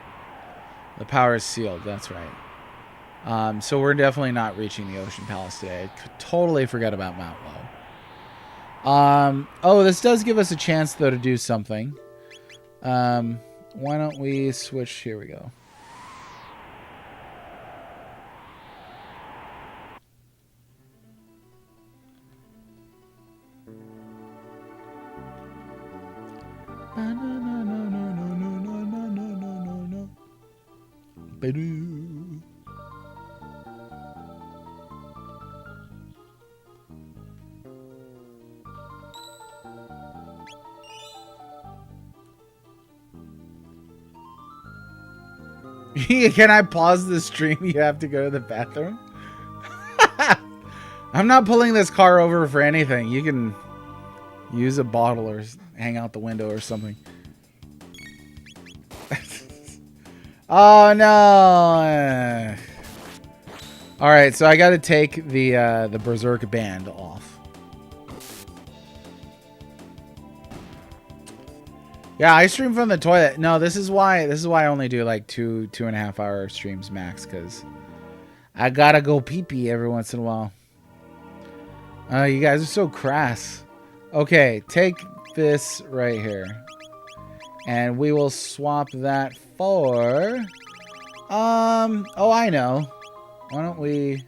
The power is sealed. That's right. So we're definitely not reaching the Ocean Palace today. I totally forgot about Mount Woe. Oh, this does give us a chance, though, to do something. Why don't we switch? Here we go. Can I pause the stream? You have to go to the bathroom? I'm not pulling this car over for anything. You can use a bottle or hang out the window or something. Oh no! All right, so I got to take the Berserk band off. Yeah, I stream from the toilet. No, this is why I only do like 2.5 hour streams max, because I gotta go pee pee every once in a while. You guys are so crass. Okay, take this right here. And we will swap that for... oh, I know. Why don't we...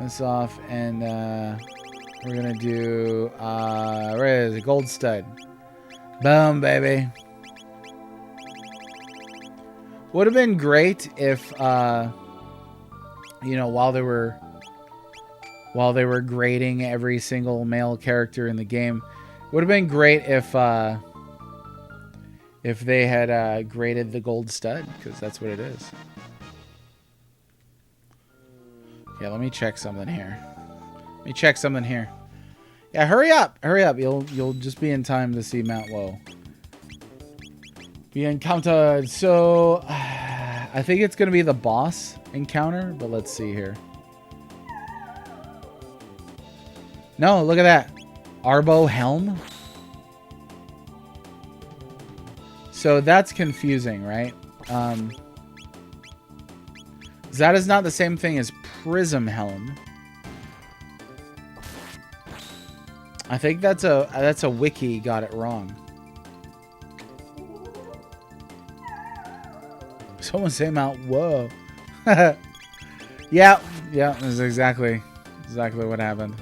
this off and, we're gonna do, where is it? Gold stud. Boom, baby. Would have been great if, you know, while they were grading every single male character in the game, would have been great if they had graded the gold stud, because that's what it is. Yeah, let me check something here. Yeah, hurry up. You'll just be in time to see Mount Woe. Be encountered. So, I think it's gonna be the boss encounter, but let's see here. No, look at that. Arbo Helm. So that's confusing, right? That is not the same thing as Prism Helm. I think that's a wiki got it wrong. Someone say Mount Whoa. Yeah, that's exactly what happened.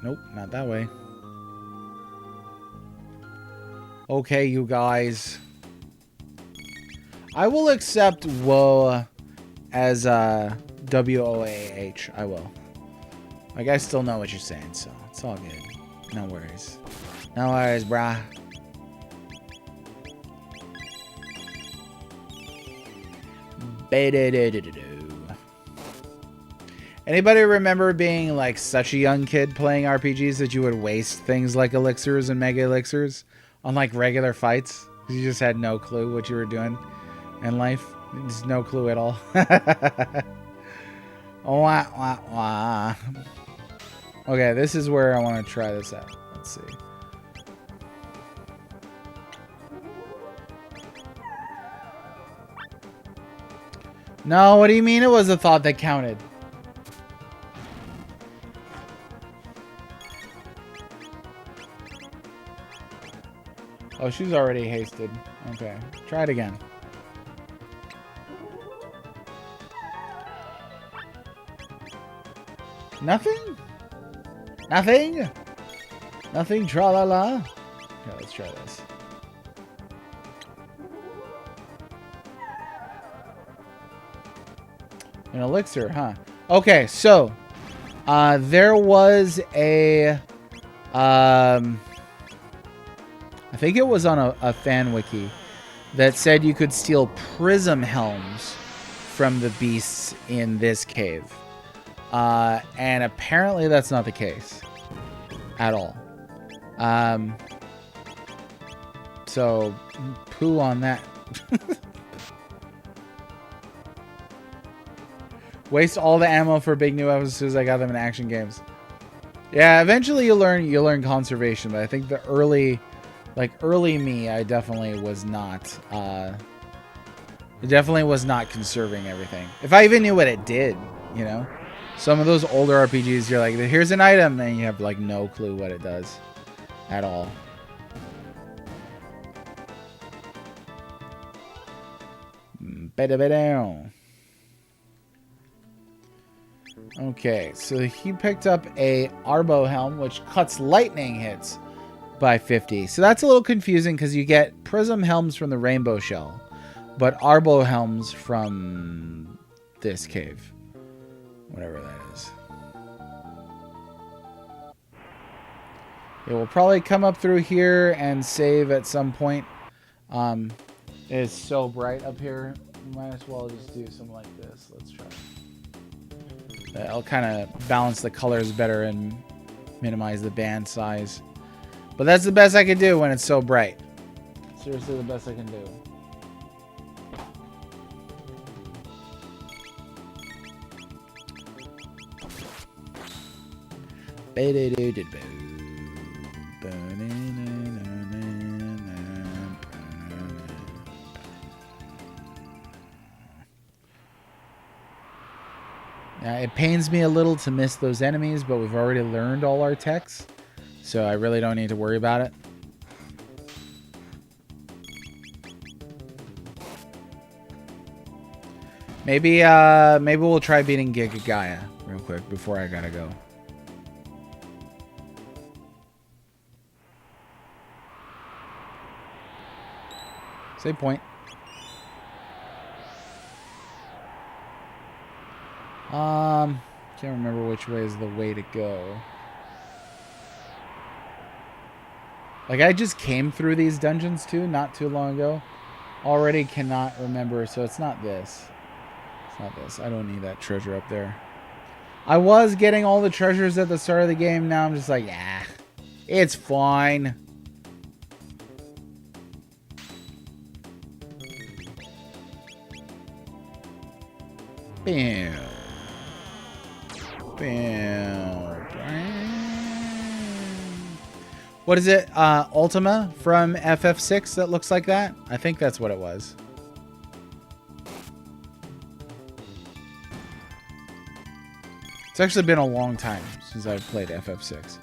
Nope, not that way. Okay, you guys. I will accept Woe as WOAH. I will. Like, I still know what you're saying, so it's all good. No worries. No worries, brah. Anybody remember being like such a young kid playing RPGs that you would waste things like elixirs and mega elixirs on like regular fights? You just had no clue what you were doing in life. Just no clue at all. Wah, wah, wah. Okay, this is where I want to try this out. Let's see. No, what do you mean it was a thought that counted? Oh, she's already hasted. Okay, try it again. Nothing? Nothing? Nothing? Tra-la-la? Okay, let's try this. An elixir, huh? Okay, so there was a I think it was on a fan wiki that said you could steal prism helms from the beasts in this cave. And apparently that's not the case at all. So poo on that. Waste all the ammo for big new weapons as soon as I got them in action games. Yeah, eventually you'll learn conservation, but I think the early me, I definitely was not conserving everything. If I even knew what it did, you know? Some of those older RPGs, you're like, here's an item, and you have like no clue what it does at all. Okay, so he picked up a Arbo helm, which cuts lightning hits by 50. So that's a little confusing because you get prism helms from the rainbow shell, but Arbo helms from this cave. Whatever that is. It will probably come up through here and save at some point. It's so bright up here. Might as well just do something like this. Let's try. I'll kind of balance the colors better and minimize the band size. But that's the best I can do when it's so bright. Seriously, the best I can do. It pains me a little to miss those enemies, but we've already learned all our techs, so I really don't need to worry about it. Maybe we'll try beating Giga Gaia real quick before I gotta go. Save point. Can't remember which way is the way to go. Like, I just came through these dungeons too, not too long ago. Already cannot remember, so it's not this. It's not this. I don't need that treasure up there. I was getting all the treasures at the start of the game. Now I'm just like, yeah, it's fine. Bam. Bam. What is it? Ultima from FF6 that looks like that? I think that's what it was. It's actually been a long time since I've played FF6.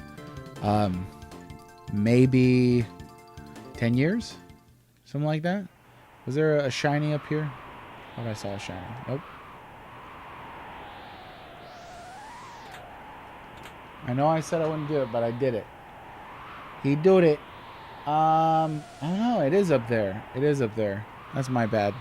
Maybe 10 years? Something like that? Was there a shiny up here? I thought I saw a shiny. Nope. I know I said I wouldn't do it, but I did it. He did it. I don't know. It is up there. It is up there. That's my bad.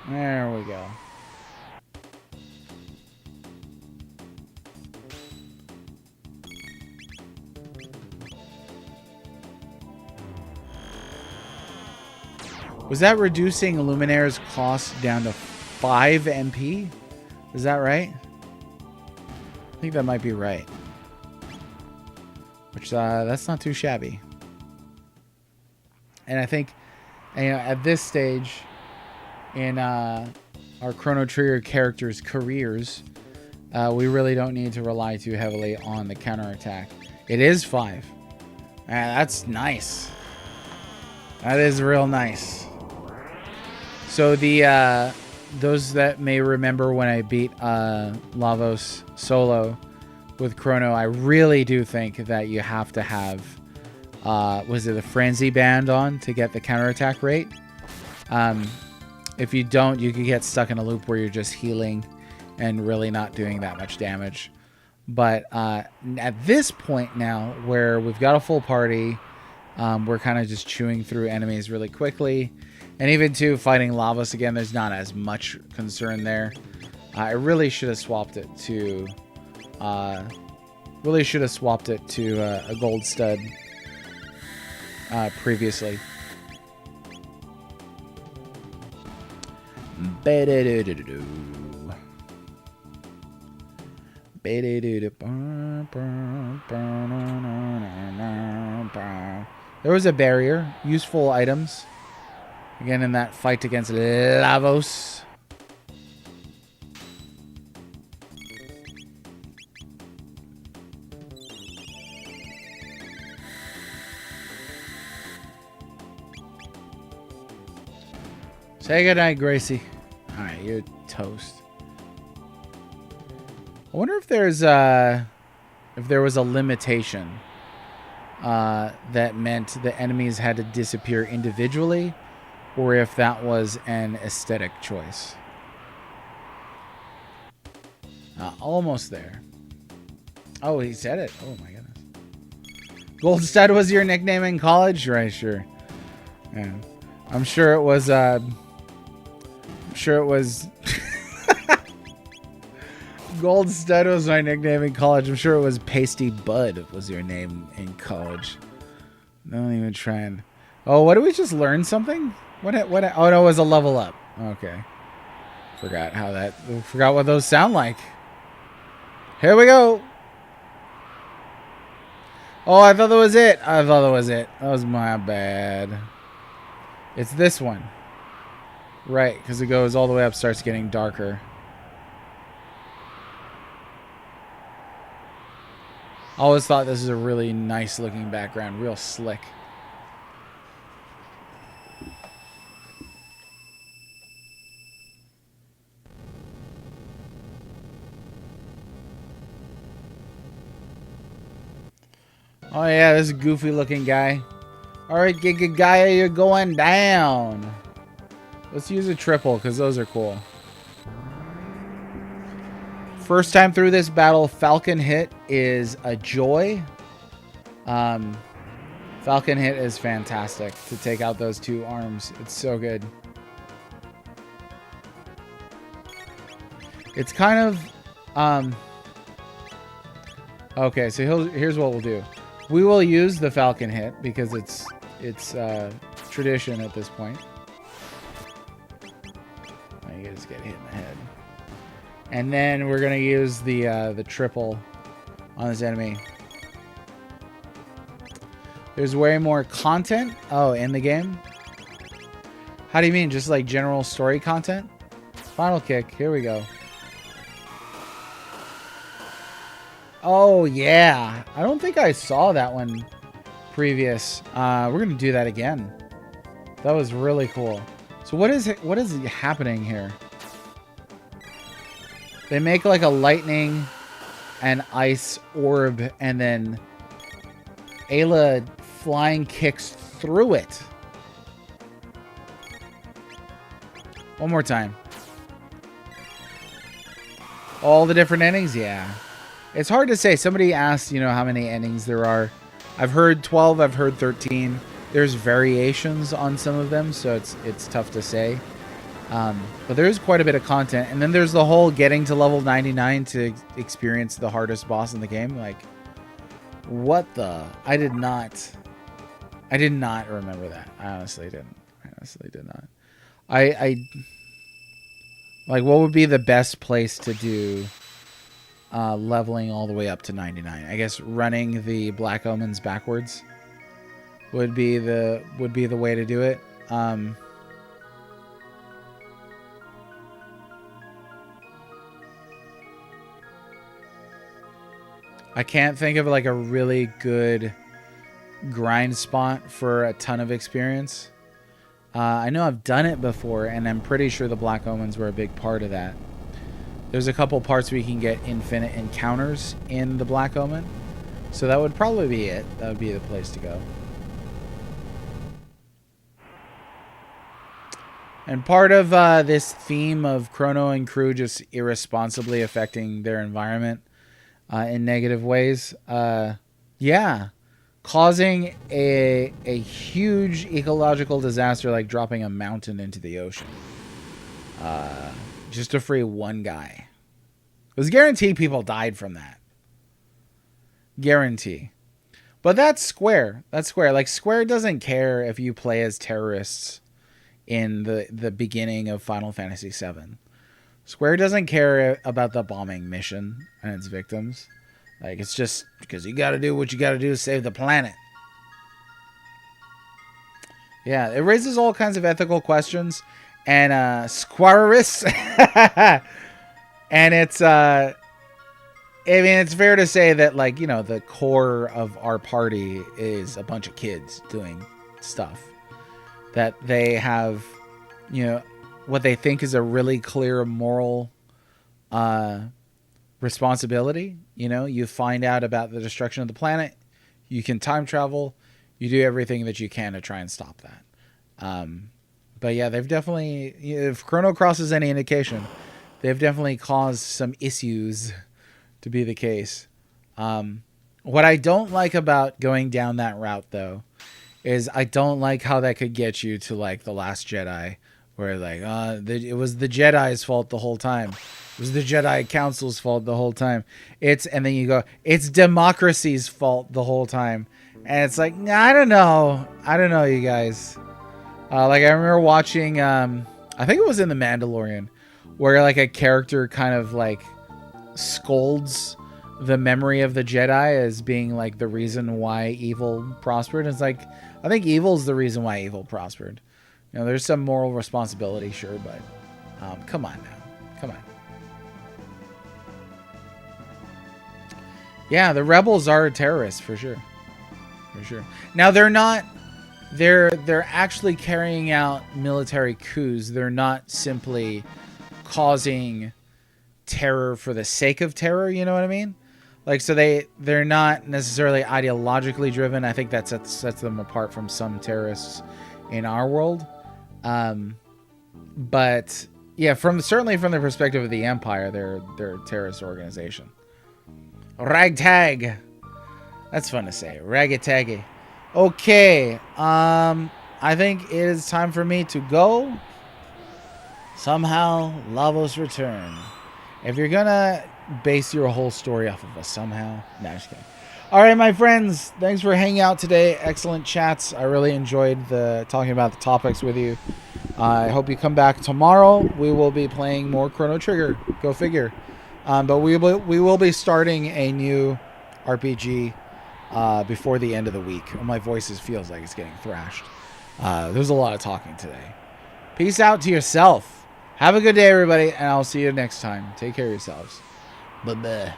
There we go. Was that reducing Luminaire's cost down to 5 MP? Is that right? I think that might be right. Which, that's not too shabby. And I think, you know, at this stage in our Chrono Trigger characters' careers, we really don't need to rely too heavily on the counterattack. It is 5. That's nice. That is real nice. So the those that may remember when I beat Lavos solo with Chrono, I really do think that you have to have was it the Frenzy Band on to get the counterattack rate? If you don't, you could get stuck in a loop where you're just healing and really not doing that much damage. But at this point now, where we've got a full party, we're kind of just chewing through enemies really quickly. And even too, fighting Lavos again, there's not as much concern there. I really should have swapped it to a gold stud previously. There was a barrier. Useful items. Again, in that fight against Lavos. Say goodnight, Gracie. Alright, you're toast. I wonder if there was a limitation that meant the enemies had to disappear individually, or if that was an aesthetic choice. Almost there. Oh, he said it. Oh my goodness. Gold Stud was your nickname in college? Right, sure. Yeah. I'm sure it was Gold Stud was my nickname in college. I'm sure it was Pasty Bud was your name in college. Don't even try and... Oh, what did we just learn something? What? Oh, no, it was a level up. Okay. Forgot what those sound like. Here we go. Oh, I thought that was it. That was my bad. It's this one. Right, because it goes all the way up, starts getting darker. I always thought this was a really nice looking background, real slick. Oh yeah, this goofy looking guy. Alright, Giga Gaia, you're going down. Let's use a triple, because those are cool. First time through this battle, Falcon Hit is a joy. Falcon Hit is fantastic to take out those two arms. It's so good. It's kind of... Okay, so here's what we'll do. We will use the Falcon Hit because it's tradition at this point. You just get hit in the head. And then we're gonna use the triple on this enemy. There's way more content. Oh, in the game? How do you mean? Just like general story content? Final kick. Here we go. Oh, yeah. I don't think I saw that one previous. We're going to do that again. That was really cool. So what is happening here? They make like a lightning and ice orb, and then Ayla flying kicks through it. One more time. All the different endings? Yeah. It's hard to say. Somebody asked, how many endings there are. I've heard 12, I've heard 13. There's variations on some of them, so it's tough to say. But there is quite a bit of content. And then there's the whole getting to level 99 to experience the hardest boss in the game. Like, what the? I did not remember that. I honestly didn't. I honestly did not. I like, what would be the best place to do leveling all the way up to 99? I guess running the Black Omens backwards would be the way to do it. I can't think of like a really good grind spot for a ton of experience. I know I've done it before, and I'm pretty sure the Black Omens were a big part of that. There's a couple parts where you can get infinite encounters in the Black Omen. So that would probably be it. That would be the place to go. And part of this theme of Chrono and crew just irresponsibly affecting their environment in negative ways. Yeah. Causing a huge ecological disaster like dropping a mountain into the ocean. Just to free one guy. It was guaranteed people died from that. Guarantee. But that's Square. That's Square. Like, Square doesn't care if you play as terrorists in the beginning of Final Fantasy VII. Square doesn't care about the bombing mission and its victims. Like, it's just because you got to do what you got to do to save the planet. Yeah, it raises all kinds of ethical questions. And Squarists. And it's I mean, it's fair to say that, like, you know, the core of our party is a bunch of kids doing stuff that they have, you know, what they think is a really clear moral responsibility. You know, you find out about the destruction of the planet, you can time travel, you do everything that you can to try and stop that. But yeah, they've definitely, if Chrono Cross is any indication, they've definitely caused some issues to be the case. What I don't like about going down that route, though, is I don't like how that could get you to, like, The Last Jedi, where, like, it was the Jedi's fault the whole time. It was the Jedi Council's fault the whole time. And then you go, it's democracy's fault the whole time. And it's like, I don't know, you guys. Like, I remember watching, I think it was in The Mandalorian, where, like, a character kind of, like, scolds the memory of the Jedi as being, like, the reason why evil prospered. It's like, I think evil's the reason why evil prospered. You know, there's some moral responsibility, sure, but come on now. Come on. Yeah, the rebels are terrorists, for sure. For sure. Now, they're not... They're actually carrying out military coups. They're not simply causing terror for the sake of terror, you know what I mean? Like, so they're not necessarily ideologically driven. I think that sets them apart from some terrorists in our world. But yeah, certainly from the perspective of the Empire, they're a terrorist organization. Ragtag. That's fun to say. Ragtaggy. Okay, I think it is time for me to go. Somehow, Lavos return. If you're gonna base your whole story off of a somehow, no, just kidding. All right, my friends, thanks for hanging out today. Excellent chats. I really enjoyed talking about the topics with you. I hope you come back tomorrow. We will be playing more Chrono Trigger. Go figure. But we will be starting a new RPG before the end of the week. My voice feels like it's getting thrashed. There's a lot of talking today. Peace out to yourself. Have a good day, everybody, and I'll see you next time. Take care of yourselves. Bye-bye.